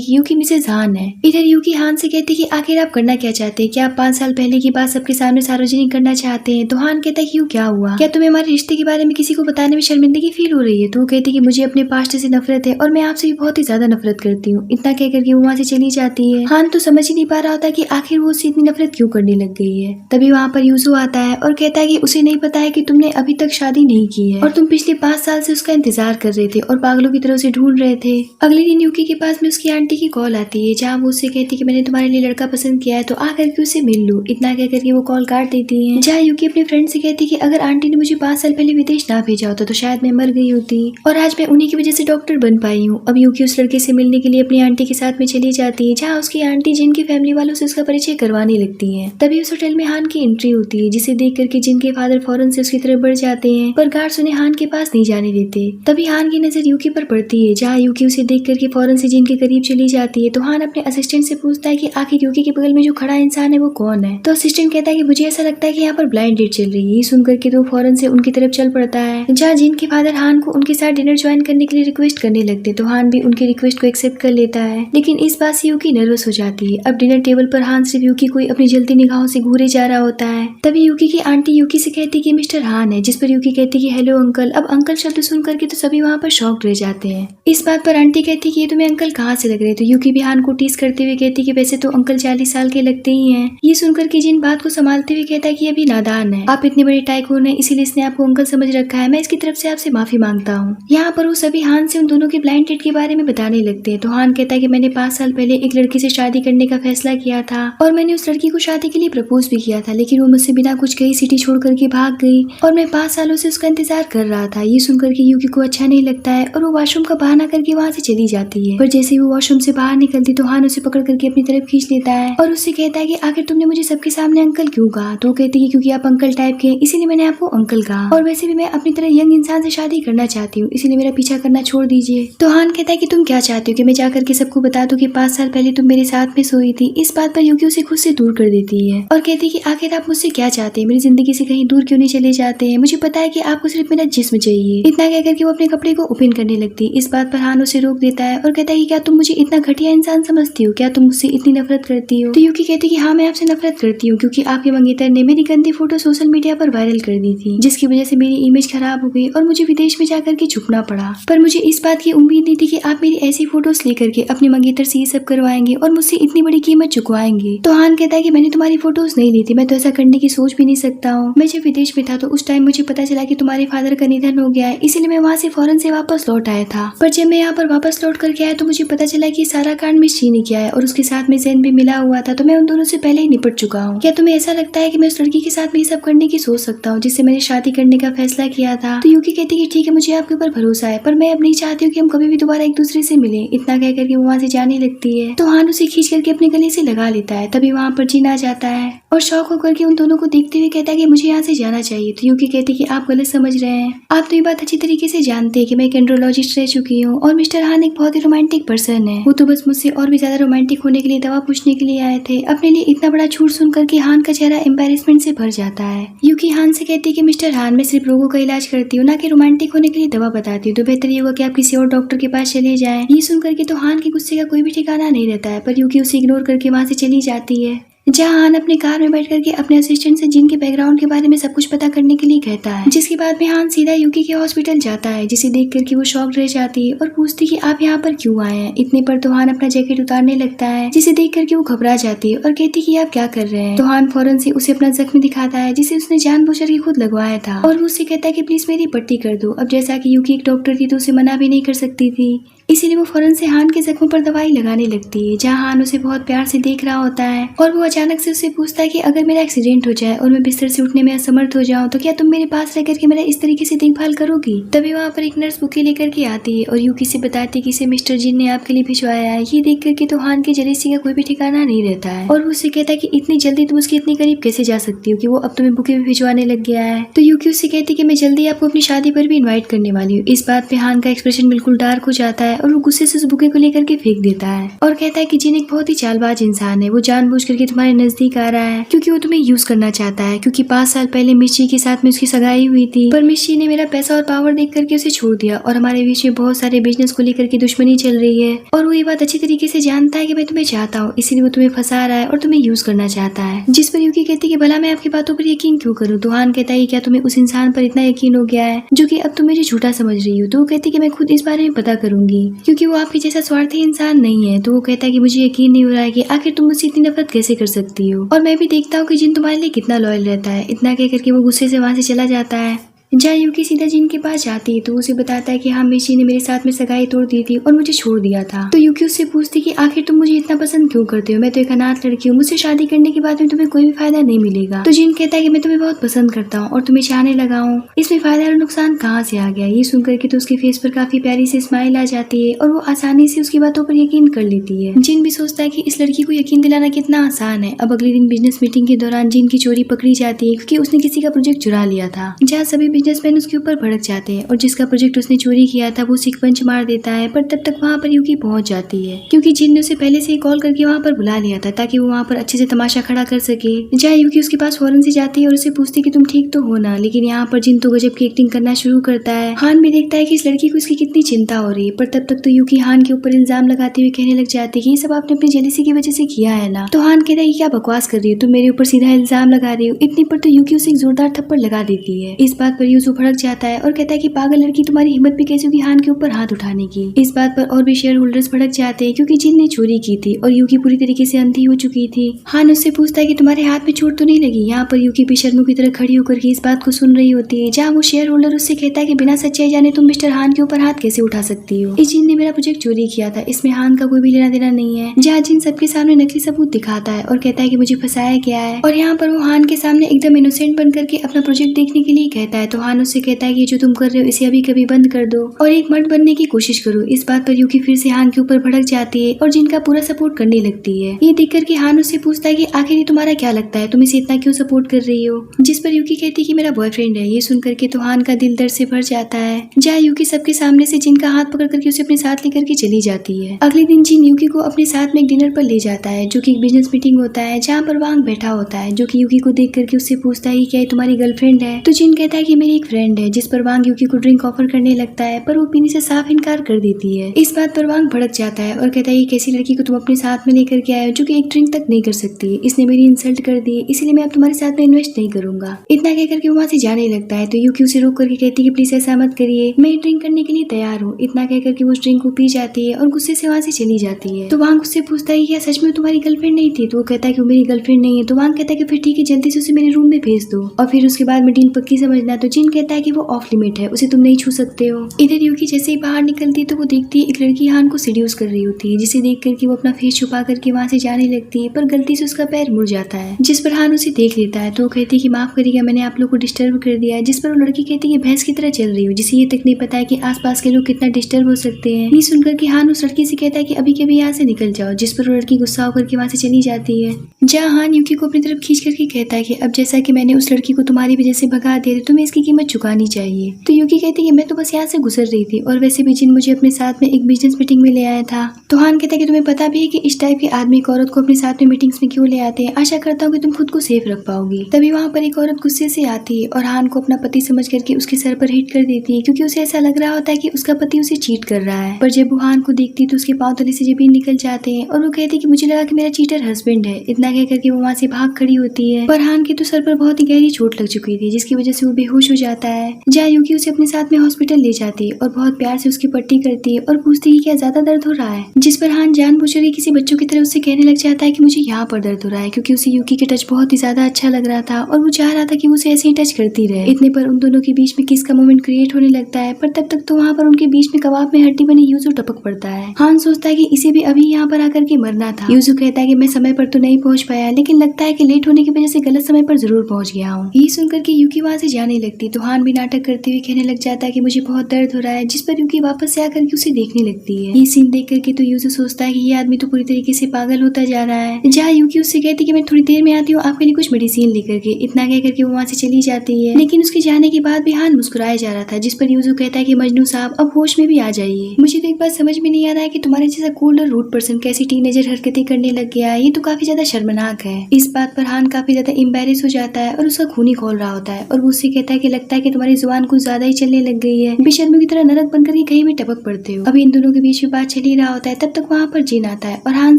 कि यूकी मिसेज हान है। इधर यूकी हान से कहती है कि आखिर आप करना क्या चाहते हैं, क्या आप 5 साल पहले की बात सबके सामने सार्वजनिक करना चाहते हैं। तो हान कहता है कि यूँ क्या हुआ, क्या तुम्हें हमारे रिश्ते के बारे में किसी को बताने में शर्मिंदगी फील हो रही है। तो वो कहती है कि मुझे अपने पास्ट से नफरत है और मैं आपसे भी बहुत ही ज्यादा नफरत करती हूँ। इतना कह करके वो वहाँ से चली जाती है। हान तो समझ ही नहीं पा रहा होता कि आखिर वो उससे इतनी नफरत क्यों करने लग गई है। तभी वहाँ पर यूजू आता है और कहता है कि उसे नहीं पता है कि तुमने अभी तक शादी नहीं की है और तुम पिछले 5 साल से उसका इंतजार कर रहे थे और पागलों की तरह उसे ढूंढ रहे थे। अगले दिन यूकी के पास में उसकी आंटी की कॉल आती है जहाँ वो उससे कहती है कि मैंने तुम्हारे लिए लड़का पसंद किया है तो आकर के उसे मिल लो। इतना कह करके वो कॉल काट देती है। जहाँ यूकी अपने फ्रेंड से कहती है कि अगर आंटी ने मुझे 5 साल पहले विदेश ना भेजा होता तो शायद मैं मर गई होती और आज मैं उन्हीं की वजह से डॉक्टर बन पाई हूँ। अब यूकी उस लड़के से मिलने के लिए अपनी आंटी के साथ में चली जाती है जहाँ उसकी आंटी जिनकी फैमिली वालों से उसका परिचय करवाने लगती है। तभी उस होटल में हान की एंट्री होती है जिसे देख करके जिनके फादर फौरन से उसकी तरफ बढ़ जाते हैं पर गार्ड्स उन्हें हान के पास नहीं जाने देते। तभी हान की नजर यूकी पर पड़ती है जहाँ यूकी उसे देख करके फौरन से जिन के करीब चली जाती है। तो हान अपने असिस्टेंट से पूछता है कि आखिर यूकी के बगल में जो खड़ा इंसान है वो कौन है। तो असिस्टेंट कहता है कि मुझे ऐसा लगता है कि यहाँ पर ब्लाइंड डेट चल रही है। ये सुन करके तो फौरन से उनकी तरफ चल पड़ता है जहाँ जिन के फादर हान को उनके साथ डिनर ज्वाइन करने के लिए रिक्वेस्ट करने लगते तो हान भी उनकी रिक्वेस्ट को एक्सेप्ट कर लेता है। लेकिन इस बात से यूकी नर्वस हो जाती है। अब डिनर टेबल पर हान सिर्फ यूकी को अपनी जलती निगाहों से घूरे जा रहा होता है। तभी यूकी की आंटी यूकी से कहती है कि मिस्टर हान है, जिस पर यूकी कहती है कि हेलो अंकल। अब अंकल शब्द सुन करके तो सभी वहाँ पर शॉक्ड रह जाते हैं। इस बात पर आंटी कहती है कि ये तुम्हें अंकल कहाँ से लग रहे। तो यूकी भी हान को टीज करते हुए कहती है कि वैसे तो अंकल 40 साल के लगते ही हैं। ये सुनकर के जिन बात को संभालते हुए कहता है कि अभी नादान है, आप इतने बड़े टाइकून हैं इसीलिए इसने आपको अंकल समझ रखा है। मैं इसकी तरफ से आपसे माफी मांगता हूँ। यहाँ पर वो सभी हान से उन दोनों के ब्लाइंड डेट के बारे में बताने लगते हैं। तो हान कहता है कि मैंने 5 साल पहले एक लड़की से शादी करने का फैसला किया था और मैंने उस लड़की को शादी के लिए प्रपोज भी किया था, लेकिन वो मुझसे बिना कुछ कही सिटी छोड़ करके भाग गई और मैं 5 सालों से उसका इंतजार कर रहा था। ये सुनकर के यूकी को अच्छा नहीं लगता है और वो वॉशरूम का बहाना करके वहाँ से चली जाती है। पर जैसे वो वॉशरूम से बाहर निकलती तो हान उसे पकड़ करके अपनी तरफ खींच लेता है और उससे कहता है कि आखिर तुमने मुझे सबके सामने अंकल क्यों कहा। तो वो कहती है क्योंकि आप अंकल टाइप के हैं इसीलिए मैंने आपको अंकल कहा और वैसे भी मैं अपनी तरह यंग इंसान से शादी करना चाहती हूँ, इसीलिए मेरा पीछा करना छोड़ दीजिए। तो हान कहता है कि तुम क्या चाहती हो कि मैं जाकर के सबको बता दूं कि 5 साल पहले तुम मेरे साथ में सोई थी। इस बात पर यूकी उसे खुद से दूर कर देती है और कहती है कि आखिर आप मुझसे क्या चाहते हैं, मेरी जिंदगी से कहीं दूर क्यों नहीं चले जाते हैं। मुझे पता है कि आपको सिर्फ मेरा जिस्म चाहिए। इतना कहकर के वो अपने कपड़े को ओपन करने लगती है। इस बात पर हान उसे रोक देता है और कहता है कि क्या तुम मुझे इतना घटिया इंसान समझती हो, क्या तुम मुझसे इतनी नफरत करती हो। तो यूकी कहती है कि हाँ मैं आपसे नफरत करती हूँ क्योंकि आपके मंगेतर ने मेरी गंदी फोटो सोशल मीडिया पर वायरल कर दी थी जिसकी वजह से मेरी इमेज खराब हो गई और मुझे विदेश में जाकर के झुकना पड़ा। पर मुझे इस बात की उम्मीद नहीं थी कि आप मेरी ऐसी फोटोज लेकर के अपने मंगेतर से ये सब करवाएंगे और मुझसे इतनी बड़ी कीमत चुकवाएंगे। तो हान कहता है कि मैंने तुम्हारी फोटोज नहीं ली थी, मैं तो ऐसा करने की सोच भी नहीं सकता हूँ। मैं जब विदेश में था तो उस टाइम मुझे पता चला कि तुम्हारे फादर का निधन हो गया है, इसीलिए मैं वहाँ से फौरन से वापस लौट आया था। पर जब मैं यहाँ पर वापस लौट करके आया तो मुझे पता चला कि सारा कांड मिस ची ने किया है और उसके साथ में जैन भी मिला हुआ था। तो मैं उन दोनों से पहले ही निपट चुका हूँ। क्या तुम्हें ऐसा लगता है कि मैं उस लड़की के साथ में ये सब करने की सोच सकता हूँ जिससे मैंने शादी करने का फैसला किया था। तो यूकी कहती है कि ठीक है मुझे आपके ऊपर भरोसा है, पर मैं अब नहीं चाहती हूँ कि हम कभी भी दोबारा एक दूसरे से मिले। इतना कह करके वो वहाँ से जाने लगती है तो हान उसे खींच करके अपने गले से लगा लेता है। तभी वहाँ पर जिन आ जाता है और शौक होकर के उन दोनों को देखते हुए कहता है कि मुझे यहाँ से जाना चाहिए। तो यूकी कहती है कि आप गलत समझ रहे हैं, आप तो ये बात अच्छी तरीके से जानते हैं कि मैं एक एंड्रोलॉजिस्ट रह चुकी हूँ और मिस्टर हान एक बहुत ही रोमांटिक पर्सन है। वो तो बस मुझसे और भी ज्यादा रोमांटिक होने के लिए दवा पूछने के लिए आए थे। अपने लिए इतना बड़ा झूठ सुनकर के हान का चेहरा एम्बैरेसमेंट से भर जाता है। यूकी हान से कहती है कि मिस्टर हान मैं सिर्फ रोगों का इलाज करती हूँ ना कि रोमांटिक होने के लिए दवा बताती हूँ, तो बेहतर ये होगा कि आप किसी और डॉक्टर के पास चले जाएं। ये सुनकर के तो हान के गुस्से का कोई भी ठिकाना नहीं रहता है, पर यूकी उसे इग्नोर करके वहाँ से चली जाती है। जहाँ हान अपने कार में बैठ करके अपने असिस्टेंट से जिन के बैकग्राउंड के बारे में सब कुछ पता करने के लिए कहता है, जिसके बाद में हान सीधा यूकी के हॉस्पिटल जाता है, जिसे देख करके वो शॉक्ड रह जाती है और पूछती कि आप यहाँ पर क्यों आए हैं। इतने पर तो हान अपना जैकेट उतारने लगता है, जिसे देख करके वो घबरा जाती है और कहती कि आप क्या कर रहे हैं। तो हान फौरन से उसे अपना जख्म दिखाता है जिसे उसने जानबूझकर के खुद लगवाया था और वो उससे कहता है कि प्लीज मेरी पट्टी कर दो। अब जैसा कि यूकी एक डॉक्टर थी तो उसे मना भी नहीं कर सकती थी, इसीलिए वो फौरन से हान के जख्मों पर दवाई लगाने लगती है, जहाँ हान उसे बहुत प्यार से देख रहा होता है और वो अचानक से उससे पूछता है कि अगर मेरा एक्सीडेंट हो जाए और मैं बिस्तर से उठने में असमर्थ हो जाऊं तो क्या तुम मेरे पास रह करके मेरा इस तरीके से देखभाल करोगी। तभी वहाँ पर एक नर्स बुके लेकर के आती है और यूकी से बताती है कि इसे मिस्टर जिन ने आपके लिए भिजवाया है। ये देख करके तो हान की जेलसी का कोई भी ठिकाना नहीं रहता है और वो उससे कहता है कि इतनी जल्दी तुम उसके इतने करीब कैसे जा सकती हो कि वो अब तुम्हें बुके भी भिजवाने लग गया है। तो यूकी उससे कहती है कि मैं जल्दी आपको अपनी शादी पर भी इन्वाइट करने वाली हूँ। इस बात पे हान का एक्सप्रेशन बिल्कुल डार्क हो जाता है और वो गुस्से से उस बुके को लेकर के फेंक देता है और कहता है कि जिन एक बहुत ही चालबाज इंसान है, वो जानबूझ करके तुम्हारे नजदीक आ रहा है क्योंकि वो तुम्हें यूज करना चाहता है, क्योंकि 5 साल पहले मिर्ची के साथ में उसकी सगाई हुई थी पर मिर्ची ने मेरा पैसा और पावर देख करके उसे छोड़ दिया और हमारे बीच में बहुत सारे बिजनेस को लेकर के दुश्मनी चल रही है और वो ये बात अच्छी तरीके से जानता है कि मैं तुम्हें चाहता हूँ, इसीलिए वो तुम्हें फंसा रहा है और तुम्हें यूज करना चाहता है। जिस पर यूकी कहती है कि भला मैं आपकी बातों पर यकीन क्यों करूँ। तो हान कहता है क्या तुम्हें उस इंसान पर इतना यकीन हो गया है जो कि अब तुम मुझे झूठा समझ रही हो। तो वो कहती है कि मैं खुद इस बारे में पता करूंगी क्योंकि वो आपके जैसा स्वार्थी इंसान नहीं है। तो वो कहता है कि मुझे यकीन नहीं हो रहा है कि आखिर तुम मुझसे इतनी नफरत कैसे कर सकती हो और मैं भी देखता हूँ कि जिन तुम्हारे लिए कितना लॉयल रहता है। इतना कह करके वो गुस्से से वहां से चला जाता है। जहाँ यूकी सीधा जिन के पास जाती है तो उसे बताता है कि हाँ मिर्ची ने मेरे साथ में सगाई तोड़ दी थी और मुझे छोड़ दिया था। तो यूकी उससे पूछती कि आखिर तुम मुझे इतना पसंद क्यों करते हो, मैं तो एक अनाथ लड़की हूँ, मुझसे शादी करने के बाद में तुम्हें कोई भी फायदा नहीं मिलेगा। तो जिन कहता है कि मैं तुम्हें बहुत पसंद करता हूँ और तुम्हें चाहने लगा हूँ, इसमें फायदा और नुकसान कहाँ से आ गया। ये सुनकर के तो उसके फेस पर काफी प्यारी सी स्माइल आ जाती है और वो आसानी से उसकी बातों पर यकीन कर लेती है। जिन भी सोचता है कि इस लड़की को यकीन दिलाना कितना आसान है। अब अगले दिन बिजनेस मीटिंग के दौरान जिन की चोरी पकड़ी जाती है क्योंकि उसने किसी का प्रोजेक्ट चुरा लिया था, जहाँ सभी बिजनेसमैन उसके ऊपर भड़क जाते हैं और जिसका प्रोजेक्ट उसने चोरी किया था वो उसे पंच मार देता है। पर तब तक वहाँ पर यूकी पहुंच जाती है क्योंकि जिन ने उसे पहले से ही कॉल करके वहाँ पर बुला लिया था ताकि वो वहाँ पर अच्छे से तमाशा खड़ा कर सके। जहाँ यूकी उसके पास फौरन से जाती है और उसे पूछती है कि तुम ठीक तो हो ना। लेकिन यहाँ पर जिन तो गजब की एक्टिंग करना शुरू करता है। हान भी देखता है कि इस लड़की को इसकी कितनी चिंता हो रही है, पर तब तक तो यूकी हान के ऊपर इल्जाम लगाते हुए कहने लग जाती है कि ये सब आपने अपनी जेलसी की वजह से किया है ना। तो हान कहता है कि क्या बकवास कर रही हो, तुम मेरे ऊपर सीधा इल्जाम लगा रही हो। इतनी पर तो यूकी उसे एक जोरदार थप्पड़ लगा देती है। इस बात पर यूसु भड़क जाता है और कहता है कि पागल लड़की, तुम्हारी हिम्मत भी कैसी होगी हान के ऊपर हाथ उठाने की। इस बात पर और भी शेयर होल्डर्स भड़क जाते हैं क्योंकि जिन ने चोरी की थी और यूकी पूरी तरीके से अंधी हो चुकी थी। हान उससे पूछता है कि तुम्हारे हाथ में चोट तो नहीं लगी। यहाँ पर यूकी बेशर्मों की तरह खड़ी होकर के इस बात को सुन रही होती है। जहाँ वो शेयर होल्डर उससे कहता है कि बिना सच्चाई जाने तुम मिस्टर हान के ऊपर हाथ कैसे उठा सकती हो। इस जिन ने मेरा प्रोजेक्ट चोरी किया था, इसमें हान का कोई भी लेना देना नहीं है। जहाँ जिन सबके सामने नकली सबूत दिखाता है और कहता है कि मुझे फंसाया गया है और यहाँ पर वो हान के सामने एकदम इनोसेंट बन करके अपना प्रोजेक्ट देखने के लिए कहता है। तो हान उससे कहता है कि जो तुम कर रहे हो इसे अभी कभी बंद कर दो और एक मर्द बनने की कोशिश करो। इस बात पर यूकी फिर से हान के ऊपर भड़क जाती है और जिनका पूरा सपोर्ट करने लगती है। ये देख करके हान उससे पूछता है कि आखिर ये तुम्हारा क्या लगता है, तुम इसे इतना क्यों सपोर्ट कर रही हो। जिस पर यूकी कहती है कि मेरा बॉयफ्रेंड है। ये सुन करके तो हान का दिल दर्द से भर जाता है। जहाँ यूकी सबके सामने से जिनका हाथ पकड़ करके उसे अपने साथ लेकर के चली जाती है। अगले दिन जिन यूकी को अपने साथ में एक डिनर पर ले जाता है जो कि एक बिजनेस मीटिंग होता है, जहाँ पर वांग बैठा होता है जो कि यूकी को देख करके उससे पूछता है कि क्या ये तुम्हारी गर्लफ्रेंड है। तो जिन कहता है कि मेरी एक फ्रेंड है। जिस पर वांग यूकी को ड्रिंक ऑफर करने लगता है पर वो पीने से साफ इनकार कर देती है। इस बात पर वांग भड़क जाता है और कहता है ये कैसी लड़की को तुम अपने साथ में लेकर के आए हो जो कि एक ड्रिंक तक नहीं कर सकती। इसने मेरी इंसल्ट कर दी, इसीलिए मैं अब तुम्हारे साथ में इन्वेस्ट नहीं करूंगा। इतना कह करके वो वहाँ से जाने लगता है। तो यूकी उसे रोक करके कहती है कि प्लीज ऐसा मत करिए, मैं ड्रिंक करने के लिए तैयार हूँ। इतना कह करके वो ड्रिंक को पी जाती है और गुस्से से वहाँ से चली जाती है। तो वांग उससे पूछता है कि क्या सच में तुम्हारी गर्लफ्रेंड नहीं थी। तो वो कहता है कि वो मेरी गर्लफ्रेंड नहीं है। तो वांग कहता है कि फिर ठीक है, जल्दी से उसे मेरे रूम में भेज दो और फिर उसके बाद में डील पक्की समझना। तो जिन कहता है कि वो ऑफ लिमिट है, उसे तुम नहीं छू सकते हो। इधर यूकी जैसे ही बाहर निकलती है तो वो देखती है एक लड़की हान को सीड्यूस कर रही होती है, जिसे देख करके वो अपना फेस छुपा करके वहाँ से जाने लगती है पर गलती से उसका पैर मुड़ जाता है। जिस पर हान उसे देख लेता है तो वो कहती है कि माफ करिएगा, मैंने आप लोग को डिस्टर्ब कर दिया है। जिस पर वो लड़की कहती है कि भैंस की तरह चल रही हो, जिसे ये तक नहीं पता है कि आसपास के लोग कितना डिस्टर्ब हो सकते हैं। ये सुनकर के हान उस लड़की से कहता है कि अभी के भी यहाँ से निकल जाओ। जिस पर वो लड़की गुस्सा होकर के वहाँ से चली जाती है। जहाँ हान यूकी को अपनी तरफ खींच करके कहता है कि अब जैसा कि मैंने उस लड़की को तुम्हारी वजह से भगा दिया तो तुम्हें इसकी कीमत चुकानी चाहिए। तो यूकी कहती है कि मैं तो बस यहाँ से गुजर रही थी और वैसे भी जिन मुझे अपने साथ में एक बिजनेस मीटिंग में ले आया था। तो हान कहता है कि तुम्हें पता भी है कि इस टाइप के आदमी एक औरत को अपने साथ में मीटिंग्स में क्यों ले आते हैं। आशा करता हूँ कि तुम खुद को सेफ रख पाओगी। तभी वहाँ पर एक औरत गुस्से से आती है और हान को अपना पति समझ करके उसके सर पर हिट कर देती है क्योंकि उसे ऐसा लग रहा होता है कि उसका पति उसे चीट कर रहा है। पर जब वो हान को देखती तो उसके पाँव तले से जमीन निकल जाते हैं और वो कहती है कि मुझे लगा कि मेरा चीटर हस्बैंड है। इतना कह करके वो वहाँ से भाग खड़ी होती है। पर हान के तो सर पर बहुत ही गहरी चोट लग चुकी थी, जिसकी वजह से वो बेहोश हो जाता है। जहाँ यूकी उसे अपने साथ में हॉस्पिटल ले जाती है और बहुत प्यार से उसकी पट्टी करती है और पूछती है कि क्या ज्यादा दर्द हो रहा है, जिस पर हान जानबूझकर ही किसी बच्चों की तरह उससे कहने लग जाता है कि मुझे यहाँ पर दर्द हो रहा है, क्योंकि उसे यूकी के टच बहुत ही ज्यादा अच्छा लग रहा था और वो चाह रहा था कि वो उसे ऐसे ही टच करती रहे। इतने पर उन दोनों के बीच में किस का मोमेंट क्रिएट होने लगता है, पर तब तक तो वहाँ पर उनके बीच में कबाब में हड्डी बनी यूजू टपक पड़ता है। हान सोचता है कि इसे भी अभी यहाँ पर आकर के मरना था। यूजू कहता है कि मैं समय पर तो नहीं पहुँच पाया, लेकिन लगता है कि लेट होने की वजह से गलत समय पर जरूर पहुँच गया हूँ। ये सुनकर के यूकी वहाँ से जाने लगती तो हान भी नाटक करते हुए कहने लग जाता है कि मुझे बहुत दर्द हो रहा है, जिस पर यूकी वापस से आकर के उसे देखने लगती है। ये सीन देख करके तो यूजू सोचता है कि ये आदमी तो पूरी तरीके से पागल होता जा रहा है। जहाँ यूकी उससे कहती कि मैं थोड़ी देर में आती हूँ आपके लिए कुछ मेडिसिन लेकर के, इतना कह करके वो वहाँ से चली जाती है। लेकिन उसके जाने के बाद भी हान मुस्कुराया जा रहा था, जिस पर यूजू कहता है कि मजनू साहब अब होश में भी आ जाइए। मुझे तो एक बात समझ में नहीं आ रहा है कि तुम्हारे जैसा कूल और रूड पर्सन कैसी टीनेजर हरकतें करने लग गया है, ये तो काफी ज्यादा शर्मनाक है। इस बात पर हान काफी ज्यादा एम्बेरेस हो जाता है और उसका खून ही खोल रहा होता है और वो उससे कहता है कि लगता है कि तुम्हारी जुबान कुछ ज्यादा ही चलने लग गई है, बेशर्मी की तरह नरक बनकर के कहीं भी टपक पड़ते हो। अभी इन दोनों के बीच में बात चल ही रहा होता है, तब तक वहाँ पर जीन आता है और हान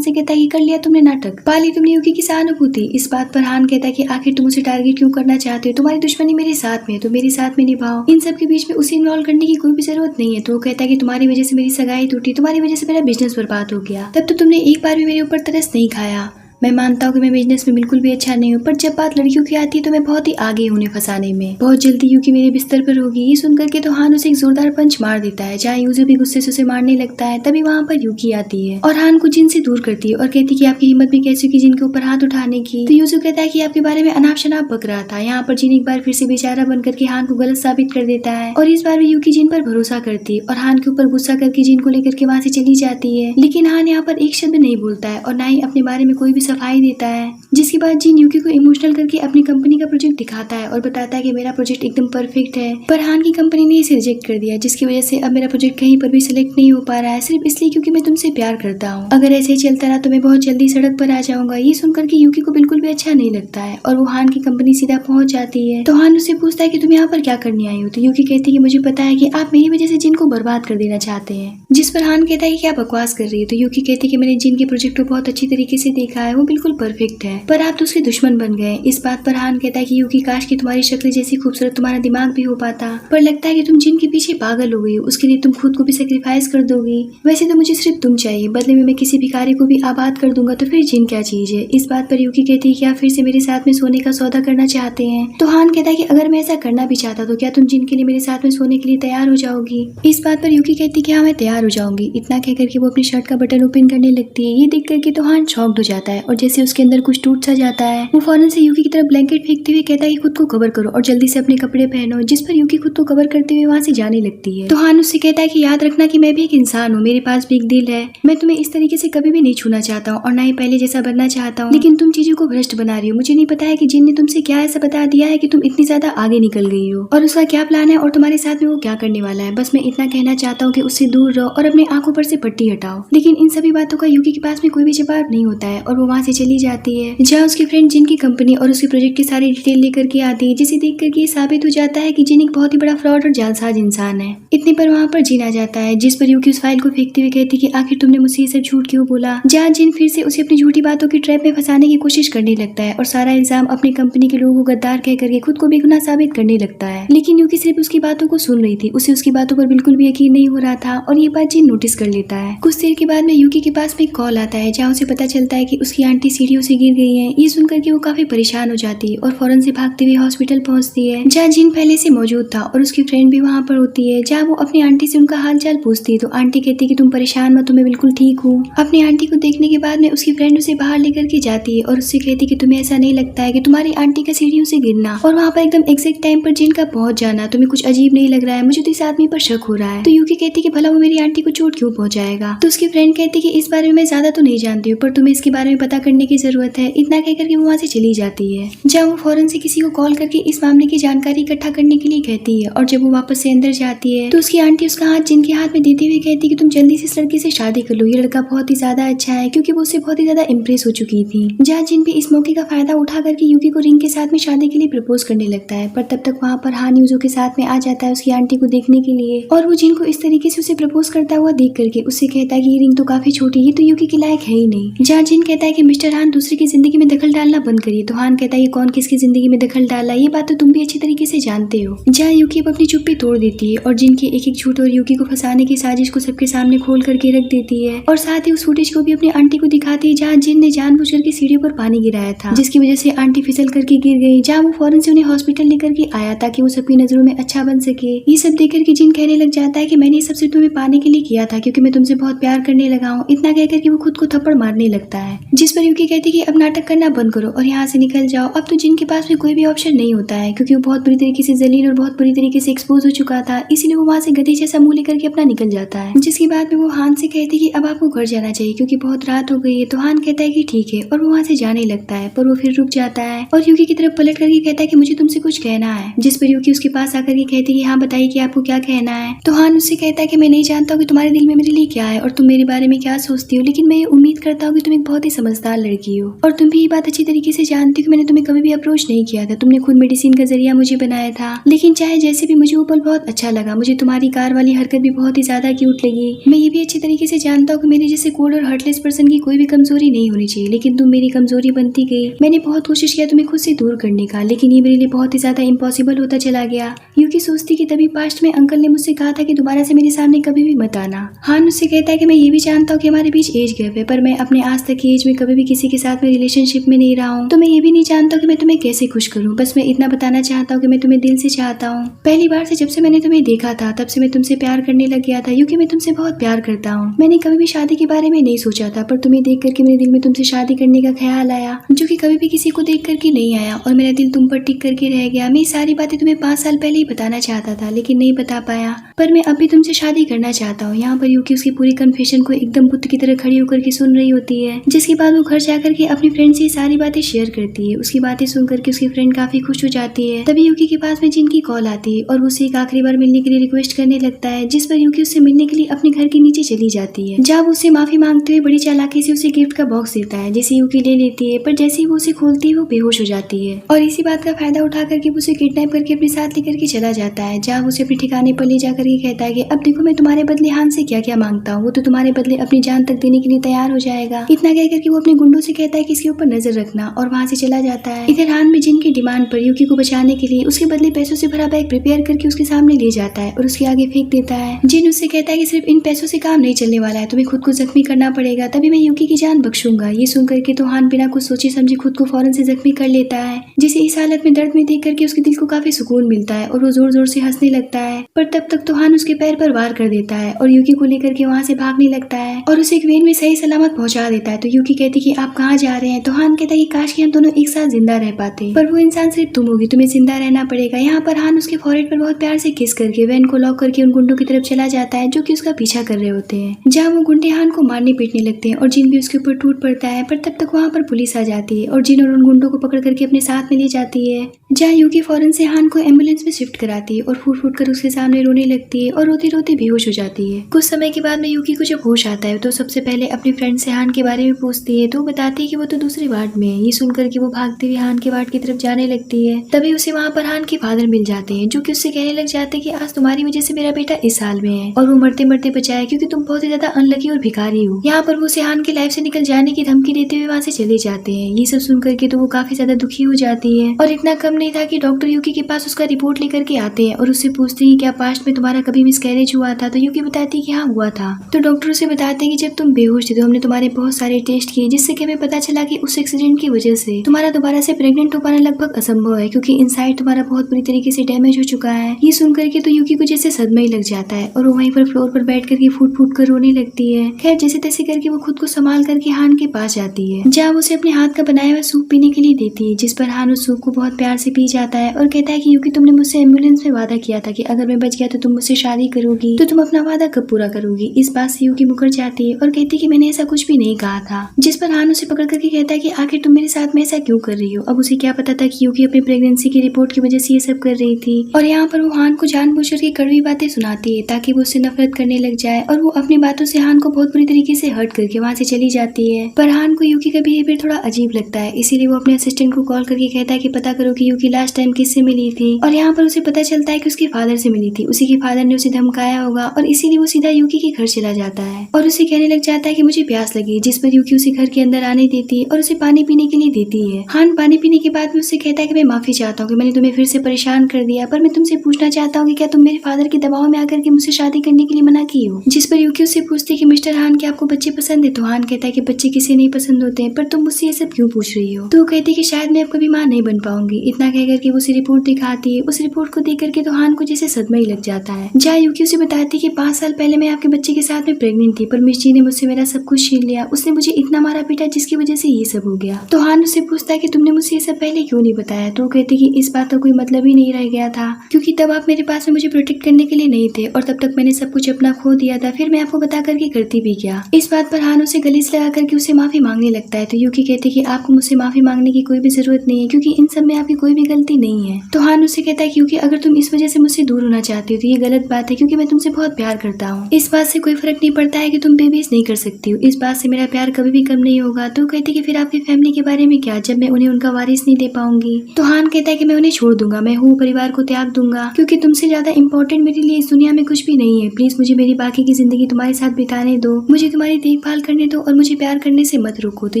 से कहता है कि कर लिया तुमने नाटक, पाली तुमने यूकी की सहानुभूति। इस बात पर हान कहता है कि आखिर तुम उसे टारगेट क्यों करना चाहते हो, तुम्हारी दुश्मनी मेरे साथ में है तो मेरे साथ में निभाओ, इन सब के बीच में उसे इन्वॉल्व करने की कोई भी जरूरत नहीं है। तो वो कहता है कि तुम्हारी वजह से मेरी सगाई टूटी, तुम्हारी वजह से मेरा बिजनेस बर्बाद हो गया, तब तो तुमने एक बार भी मेरे ऊपर तरस नहीं खाया। मैं मानता हूँ कि मैं बिजनेस में बिल्कुल भी अच्छा नहीं हूँ, पर जब बात लड़कियों की आती है तो मैं बहुत ही आगे उन्हें फंसाने में। बहुत जल्दी यूकी मेरे बिस्तर पर होगी। ये सुनकर के तो हान उसे एक जोरदार पंच मार देता है। जहाँ यूजू भी गुस्से से उसे मारने लगता है, तभी वहाँ पर यूकी आती है और हान को जिन से दूर करती है और कहती है कि आपकी हिम्मत भी कैसी होगी जिन के ऊपर हाथ उठाने की। तो यूजू कहता है कि आपके बारे में अनाप शनाप बक रहा था। यहाँ पर जिन एक बार फिर से बेचारा बनकर के हान को गलत साबित कर देता है और इस बार भी यूकी जिन पर भरोसा करती और हान के ऊपर गुस्सा करके जिन को लेकर के वहाँ से चली जाती है। लेकिन हान यहाँ पर एक शब्द नहीं बोलता है और न ही अपने बारे में कोई भी सफाई देता है, जिसके बाद जिन यूकी को इमोशनल करके अपनी कंपनी का प्रोजेक्ट दिखाता है और बताता है कि मेरा प्रोजेक्ट एकदम परफेक्ट है, पर हान की कंपनी ने इसे रिजेक्ट कर दिया, जिसकी वजह से अब मेरा प्रोजेक्ट कहीं पर भी सिलेक्ट नहीं हो पा रहा है, सिर्फ इसलिए क्योंकि मैं तुमसे प्यार करता हूँ। अगर ऐसे ही चलता रहा तो मैं बहुत जल्दी सड़क पर आ जाऊंगा। ये सुनकर के यूकी को बिल्कुल भी अच्छा नहीं लगता है और वो हान की कंपनी सीधा पहुंच जाती है। तो हान उससे पूछता है कि तुम यहाँ पर क्या करने आई हो। तो यूकी कहती है कि मुझे पता है कि आप मेरी वजह से जिन को बर्बाद कर देना चाहते हैं, जिस पर हान कहता है कि क्या बकवास कर रही है। तो यूकी कहती है कि मैंने जिन के प्रोजेक्ट को बहुत अच्छी तरीके से देखा है, वो बिल्कुल परफेक्ट है, पर आप तो उसके दुश्मन बन गए। इस बात पर हान कहता है कि यूकी काश की तुम्हारी शक्ल जैसी खूबसूरत तुम्हारा दिमाग भी हो पाता, पर लगता है कि तुम जिन के पीछे पागल हो गई हो, उसके लिए तुम खुद को भी सेक्रीफाइस कर दोगी। वैसे तो मुझे सिर्फ तुम चाहिए, बदले में मैं किसी भिखारी को भी आबाद कर दूंगा, तो फिर जिन क्या चीज है। इस बात पर यूकी कहती है कि आप फिर से मेरे साथ में सोने का सौदा करना चाहते हैं। तो हान कहता है कि अगर मैं ऐसा करना भी चाहता तो क्या तुम जिन के लिए मेरे साथ में सोने के लिए तैयार हो जाओगी। इस बात पर यूकी कहती है कि हाँ मैं तैयार हो जाऊंगी। इतना कह करके वो अपनी शर्ट का बटन ओपन करने लगती है। ये देख करके तो हान शॉक्ड हो जाता है और जैसे उसके अंदर कुछ टूट सा जाता है, वो फौरन से यूकी की तरफ ब्लैंकेट फेंकते हुए कहता है कि खुद को कवर करो और जल्दी से अपने कपड़े पहनो, जिस पर यूकी खुद को कवर करते हुए वहाँ से जाने लगती है। तो हान उससे कहता है कि याद रखना कि मैं भी एक इंसान हूँ, मेरे पास भी एक दिल है, मैं तुम्हें इस तरीके से कभी भी नहीं छूना चाहता हूँ और ना ही पहले जैसा बनना चाहता हूँ, लेकिन तुम चीजों को भ्रष्ट बना रही हो। मुझे नहीं पता है कि जिन ने तुमसे क्या ऐसा बता दिया है कि तुम इतनी ज्यादा आगे निकल गई हो और उसका क्या प्लान है और तुम्हारे साथ में वो क्या करने वाला है। बस मैं इतना कहना चाहता हूँ कि उससे दूर रहो और अपने आंखों पर से पट्टी हटाओ। लेकिन इन सभी बातों का यूकी के पास में कोई भी जवाब नहीं होता है और वो वहाँ से चली जाती है, जहाँ उसकी फ्रेंड जिन की कंपनी और उसके प्रोजेक्ट की सारी डिटेल लेकर के आती है, जिसे देख करके साबित हो जाता है कि जिन एक बहुत ही बड़ा फ्रॉड और जालसाज इंसान है। इतने पर वहाँ पर जिन आ जाता है, जिस पर यूकी उस फाइल को फेंकते हुए कहती कि आखिर तुमने मुझसे ये सब झूठ क्यों बोला। जहाँ जिन फिर से उसे अपनी झूठी बातों की ट्रैप में फंसाने की कोशिश करने लगता है और सारा इल्जाम अपनी कंपनी के लोगों को गद्दार कह करके खुद को बेगुनाह साबित करने लगता है। लेकिन यूकी सिर्फ उसकी बातों को सुन रही थी, उसे उसकी बातों पर बिल्कुल भी यकीन नहीं हो रहा था और ये बात जिन नोटिस कर लेता है। कुछ देर के बाद में यूकी के पास में एक कॉल आता है, जहाँ उसे पता चलता है कि उसकी आंटी सीढ़ियों से गिर गई है। ये सुनकर के वो काफी परेशान हो जाती है और फौरन से भागते हुए हॉस्पिटल पहुंचती है, जहाँ जिन पहले से मौजूद था और उसकी फ्रेंड भी वहाँ पर होती है। जहाँ वो अपनी आंटी से उनका हाल चाल पूछती है तो आंटी कहती है कि तुम परेशान मत, तुम्हें बिल्कुल ठीक हूँ। अपनी आंटी को देखने के बाद में उसकी फ्रेंड उसे बाहर लेकर के जाती है और उससे कहती कि तुम्हें ऐसा नहीं लगता है कि तुम्हारी आंटी का सीढ़ियों से गिरना और वहाँ पर एकदम एग्जैक्ट टाइम पर जिन का पहुंच जाना तुम्हें कुछ अजीब नहीं लग रहा है। मुझे तो इस आदमी पर शक हो रहा है। तो यूकी कहती कि भला वो मेरी आंटी को चोट क्यों पहुंचाएगा। तो उसकी फ्रेंड कहती कि इस बारे में मैं ज्यादा तो नहीं जानती हूँ, पर तुम्हें इसके बारे में पता करने की जरूरत है। इतना कह करके वो वहाँ से चली जाती है, जहाँ वो फौरन से किसी को कॉल करके इस मामले की जानकारी इकट्ठा करने के लिए कहती है। और जब वो वापस से अंदर जाती है तो उसकी आंटी उसका हाथ जिन के हाथ में देते हुए कहती कि तुम जल्दी से इस लड़के से शादी कर लो, ये लड़का बहुत ही ज्यादा अच्छा है, क्योंकि वो उससे बहुत ही ज्यादा इम्प्रेस हो चुकी थी। जहाँ जिन भी इस मौके का फायदा उठा करके यूकी को रिंग के साथ में शादी के लिए प्रपोज करने लगता है, पर तब तक वहाँ पर हान यूजो के साथ में आ जाता है उसकी आंटी को देखने के लिए और वो जिन को इस तरीके से उसे प्रपोज करता हुआ देख करके उससे कहता है कि ये रिंग तो काफी छोटी है, तो यूकी के लायक है ही नहीं। जहाँ जिन कहता है कि मिस्टर हान दूसरे की जिंदगी में दखल डालना बंद करिए। तो हान कहता है ये कौन किसकी जिंदगी में दखल डाला, ये बात तो तुम भी अच्छी तरीके से जानते हो। जहाँ यूकी अब अपनी चुप्पी तोड़ देती है और जिन की एक एक झूठ और यूकी को फंसाने की साजिश को सबके सामने खोल करके रख देती है और साथ ही उस फुटेज को भी अपनी आंटी को दिखाती है जहाँ जिन ने जानबूझकर के सीढ़ी पर पानी गिराया था, जिसकी वजह से आंटी फिसल करके गिर गई। जहाँ वो फौरन से उन्हें हॉस्पिटल लेकर के आया ताकि वो सबकी नजरों में अच्छा बन सके। ये सब देख करके जिन कहने लग जाता है कि मैंने ये सब सिर्फ तुम्हें पाने के लिए किया था क्योंकि मैं तुमसे बहुत प्यार करने लगा हूँ। इतना कहकर के वो खुद को थप्पड़ मारने लगता है, जिस पर यूकी कहती है कि अब नाटक करना बंद करो और यहाँ से निकल जाओ। अब तो जिन के पास में कोई भी ऑप्शन नहीं होता है क्योंकि वो बहुत बुरी तरीके से जलील और बहुत बुरी तरीके से एक्सपोज हो चुका था, इसीलिए वो वहाँ से गधे जैसा मुंह लेकर के अपना निकल जाता है। जिसके बाद में वो हान से कहती है कि अब आपको घर जाना चाहिए क्योंकि बहुत रात हो गई है। तो हान कहता है कि ठीक है और वो वहाँ से जाने लगता है, पर वो फिर रुक जाता है और यूकी की तरफ पलट करके कहता है कि मुझे तुमसे कुछ कहना है। जिस पर यूकी उसके पास आकर के कहती है कि हाँ बताइए कि आपको क्या कहना है। तो हान उससे कहता है कि मैं नहीं जानता हूँ कि तुम्हारे दिल में मेरे लिए क्या है और तुम मेरे बारे में क्या सोचती हो, लेकिन मैं ये उम्मीद करता हूँ कि तुम एक बहुत ही समझदार लड़की हो और तुम भी ये बात अच्छी तरीके से जानती हो कि मैंने तुम्हें कभी भी अप्रोच नहीं किया था, तुमने खुद मेडिसिन का जरिया मुझे बनाया था। लेकिन चाहे जैसे भी मुझे वो पल बहुत अच्छा लगा, मुझे तुम्हारी कार वाली हरकत भी बहुत ही ज्यादा क्यूट लगी। मैं ये भी अच्छी तरीके से जानता हूँ कि मेरे जैसे कोल्ड और हार्टलेस पर्सन की कोई भी कमजोरी नहीं होनी चाहिए, लेकिन तुम मेरी कमजोरी बनती गई। मैंने बहुत कोशिश किया तुम्हें खुद से दूर करने का, लेकिन ये मेरे लिए बहुत ही ज्यादा इम्पॉसिबल होता चला गया। यूकी सोचती कि तभी पास्ट में अंकल ने मुझसे कहा था कि दोबारा से मेरे सामने कभी भी मत आना। हान उससे कहता है कि मैं ये भी जानता हूँ कि हमारे बीच एज गैप है, पर मैं अपने आज तक की एज में कभी भी किसी के साथ में रिलेशनशिप में नहीं रहा हूँ, तो मैं ये भी नहीं जानता कि मैं तुम्हें कैसे खुश करूँ। बस मैं इतना बताना चाहता हूँ कि मैं तुम्हें दिल से चाहता हूँ। पहली बार से जब से मैंने तुम्हें देखा था तब से मैं तुमसे प्यार करने लग गया था, क्योंकि मैं तुमसे बहुत प्यार करता हूँ। मैंने कभी भी शादी के बारे में नहीं सोचा था, पर तुम्हें देख करके मेरे दिल में तुमसे शादी करने का ख्याल आया, जो कि कभी भी किसी को देख करके नहीं आया और मेरा दिल तुम पर टिक करके रह गया। मैं सारी बातें तुम्हें 5 साल पहले ही बताना चाहता था, लेकिन नहीं बता पाया, पर मैं अभी तुमसे शादी करना चाहता हूँ। यहाँ पर यूकी उसकी पूरी कन्फेशन को एकदम बुत की तरह खड़ी होकर के सुन रही होती है, जिसके बाद वो घर जाकर के अपनी फ्रेंड से सारी बातें शेयर करती है। उसकी बातें सुन करके उसकी फ्रेंड काफी खुश हो जाती है। तभी यूकी के पास में जिन की कॉल आती है और वो उसे एक आखिरी बार मिलने के लिए रिक्वेस्ट करने लगता है, जिस पर यूकी उससे मिलने के लिए अपने घर के नीचे चली जाती है। जब उससे माफी मांगते हुए बड़ी चालाकी से उसे गिफ्ट का बॉक्स देता है, जिसे यूकी ले लेती है, पर जैसे ही वो उसे खोलती है वो बेहोश हो जाती है और इसी बात का फायदा उठा करके वो उसे किडनैप करके अपने साथ लेकर के चला जाता है। जहाँ उसे अपने ठिकाने पर ले जाकर के कहता है कि अब देखो मैं तुम्हारे बदले हान से क्या क्या मांगता हूँ, वो तो तुम्हारे बदले अपनी जान तक देने के लिए तैयार हो जाएगा। इतना कह करके वो अपने गुंडों से कहता है कि इसके ऊपर नजर रखना और वहाँ से चला जाता है। इधर हान में जिन की डिमांड पर यूकी को बचाने के लिए उसके बदले पैसों से भरा बैग प्रिपेयर करके उसके सामने ले जाता है और उसके आगे फेंक देता है। जिन उससे कहता है कि सिर्फ इन पैसों से काम नहीं चलने वाला है, तुम्हें खुद को जख्मी करना पड़ेगा, तभी मैं यूकी की जान बख्शूंगा। ये सुन करके तो हान बिना कुछ सोचे समझे खुद को फौरन से जख्मी कर लेता है, जिसे इस हालत में दर्द में देख करके उसके दिल को काफी सुकून मिलता है और वो जोर जोर से हंसने लगता है। पर तब तक तो हान उसके पैर पर वार कर देता है और यूकी को लेकर के वहाँ से भागने लगता है और उसे एक वेन में सही सलामत पहुंचा देता है। तो यूकी कहती कि आप कहाँ जा रहे हैं? तो हान कहता है कि काश कि हम दोनों एक साथ जिंदा रह पाते, पर वो इंसान सिर्फ तुम होगी, तुम्हें जिंदा रहना पड़ेगा। यहाँ पर हान उसके फॉरहेड पर बहुत प्यार से किस करके वैन को लॉक करके उन गुंडों की तरफ चला जाता है जो कि उसका पीछा कर रहे होते हैं। जहाँ वो गुंडे हान को मारने पीटने लगते हैं और जिन भी उसके ऊपर टूट पड़ता है, पर तब तक वहाँ पर पुलिस आ जाती है और जिन और उन गुंडों को पकड़ करके अपने साथ में ले जाती है। जहाँ यूकी फौरन से हान को एम्बुलेंस में शिफ्ट कराती है और फूट फूट कर उसके सामने रोने लगती है और रोते रोते बेहोश हो जाती है। कुछ समय के बाद में यूकी को जब होश आता है तो सबसे पहले अपनी फ्रेंड से हान के बारे में पूछती है, तो वो बताती है कि वो तो दूसरे वार्ड में है। ये सुनकर के वो भागती हुई हान के वार्ड की तरफ जाने लगती है। तभी उसे वहाँ पर हान के फादर मिल जाते हैं, जो कि उससे कहने लग जाते हैं कि आज तुम्हारी वजह से मेरा बेटा इस हाल में है और वो मरते मरते बचा है क्योंकि तुम बहुत ही ज्यादा अनलकी और भिखारी हो। यहाँ पर वो उसे हान के लाइफ से निकल जाने की धमकी देते हुए वहाँ से चले जाते हैं। ये सब सुन करके तो वो काफी ज्यादा दुखी हो जाती है और इतना कम नहीं था कि डॉक्टर यूकी के पास उसका रिपोर्ट लेकर के आते हैं और उससे पूछते हैं क्या पास्ट में तुम्हारा कभी मिसकैरेज हुआ था? तो यूकी बताती है कि हाँ हुआ था। तो डॉक्टर उसे बताते हैं कि जब तुम बेहोश थे तो हमने तुम्हारे बहुत सारे टेस्ट किए, जिससे कि हमें पता चला कि उस एक्सीडेंट की वजह से तुम्हारा दोबारा से प्रेग्नेंट हो पाना लगभग असंभव है, क्योंकि इनसाइड तुम्हारा बहुत बुरी तरीके से डैमेज हो चुका है। ये सुन करके तो यूकी को जैसे सदमा ही लग जाता है और वो वहीं पर फ्लोर पर बैठ करके फूट फूट कर रोने लगती है। खैर जैसे तैसे करके वो खुद को संभाल करके हान के पास जाती है, जहाँ वो उसे अपने हाथ का बनाया हुआ सूप पीने के लिए देती है, जिस पर हान उस सूप को बहुत प्यार से पी जाता है और कहता है कि यूकी तुमने मुझसे एम्बुलेंस में वादा किया था कि अगर मैं बच गया तो तुम मुझसे शादी करोगी, तो तुम अपना वादा कब पूरा करोगी? इस बात से यूकी मुकर जाती है और कहती है कि मैंने ऐसा कुछ भी नहीं कहा था, जिस पर हान उसे पकड़ करके कहता है कि आखिर तुम मेरे साथ में ऐसा क्यों कर रही हो? अब उसे क्या पता था कि यूकी अपनी प्रेगनेंसी की रिपोर्ट की वजह से ये सब कर रही थी और यहाँ पर वो हान को जानबूझकर के कड़वी बातें सुनाती है ताकि वो उससे नफरत करने लग जाए और वो अपनी बातों से हान को बहुत बुरी तरीके से हर्ट करके वहाँ से चली जाती है। पर हान को यूकी का बिहेवियर थोड़ा अजीब लगता है, इसीलिए वो अपने असिस्टेंट को कॉल करके कहता है कि पता करो कि यूकी यूकी लास्ट टाइम किससे मिली थी, और यहाँ पर उसे पता चलता है कि उसके फादर से मिली थी। उसी के फादर ने उसे धमकाया होगा और इसीलिए वो सीधा यूकी के घर चला जाता है और उसे कहने लग जाता है कि मुझे प्यास लगी, जिस पर यूकी उसे घर के अंदर आने देती और उसे पानी पीने के लिए देती है। हान पानी पीने के बाद में उससे कहता है कि मैं माफी चाहता हूँ कि मैंने तुम्हें फिर से परेशान कर दिया, पर मैं तुमसे पूछना चाहता हूँ कि क्या तुम मेरे फादर के दबाव में आकर के मुझसे शादी करने के लिए मना की हो। जिस पर यूकी उससे पूछती है कि मिस्टर हान, क्या आपको बच्चे पसंद है? तो हान कहता है कि बच्चे किसे नहीं पसंद होते हैं, पर तुम मुझसे ये सब क्यों पूछ रही हो? तो वो कहती है कि शायद मैं अब कभी माँ नहीं बन पाऊंगी। इतना कहकर के वो उसे रिपोर्ट दिखाती है। उस रिपोर्ट को देख करके तो हान को जैसे सदमा ही लग जाता है। जहाँ यूकी उसे बताती है कि 5 साल पहले मैं आपके बच्चे के साथ में प्रेग्नेंट थी, पर मिस जी ने मुझसे मेरा सब कुछ छीन लिया। उसने मुझे इतना मारा पीटा जिसकी वजह से ये सब हो गया। तो हान उससे पूछता है कि तुमने मुझसे ये सब पहले क्यों नहीं बताया? तो वो कहती है कि इस बात का कोई मतलब ही नहीं रह गया था, क्योंकि तब आप मेरे पास में मुझे प्रोटेक्ट करने के लिए नहीं थे और तब तक मैंने सब कुछ अपना खो दिया था। फिर मैं आपको बता करके करती भी क्या? इस बात पर हान उसे गले से लगा करके उसे माफी मांगने लगता है। तो यूकी कहती है कि आपको मुझसे माफी मांगने की कोई भी जरूरत नहीं है, क्योंकि इन सब में आपकी कोई भी गलती नहीं है। तो हान उसे कहता है क्योंकि अगर तुम इस वजह से मुझसे दूर होना चाहती हो तो ये गलत बात है, क्योंकि मैं तुमसे बहुत प्यार करता हूँ। इस बात से कोई फर्क नहीं पड़ता है कि तुम बेबीज नहीं कर सकती हो, इस बात से मेरा प्यार कभी भी कम नहीं होगा। तो कहती है कि फिर आपकी फैमिली के बारे में क्या, जब मैं उन्हें उनका वारिस नहीं दे पाऊंगी? तो हान कहता है कि मैं उन्हें छोड़ दूंगा, मैं हूँ परिवार को त्याग दूंगा, क्योंकि तुमसे ज्यादा इंपॉर्टेंट मेरे लिए इस दुनिया में कुछ भी नहीं है। प्लीज मुझे मेरी बाकी की जिंदगी तुम्हारे साथ बिताने दो, मुझे तुम्हारी देखभाल करने दो और मुझे प्यार करने से मत रोको। तो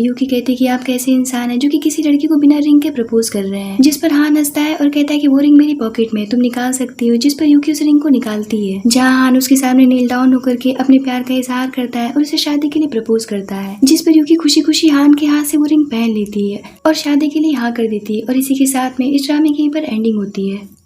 यूकी कहती है कि आप कैसे इंसान हैं जो कि किसी लड़की को बिना रिंग के प्रपोज कर रहे हैं। जिस पर हान हंसता है और कहता है कि वो रिंग मेरी पॉकेट में, तुम निकाल सकती हो। जिस पर यूकी उस रिंग को निकालती है, जहाँ हान उसके सामने नील डाउन होकर के अपने प्यार का इजहार करता है और उसे शादी के लिए प्रपोज करता है। जिस पर यूकी खुशी खुशी हान के हाथ से वो रिंग पहन लेती है और शादी के लिए हाँ कर देती है। और इसी के साथ में इस ड्रामे की पर एंडिंग होती है।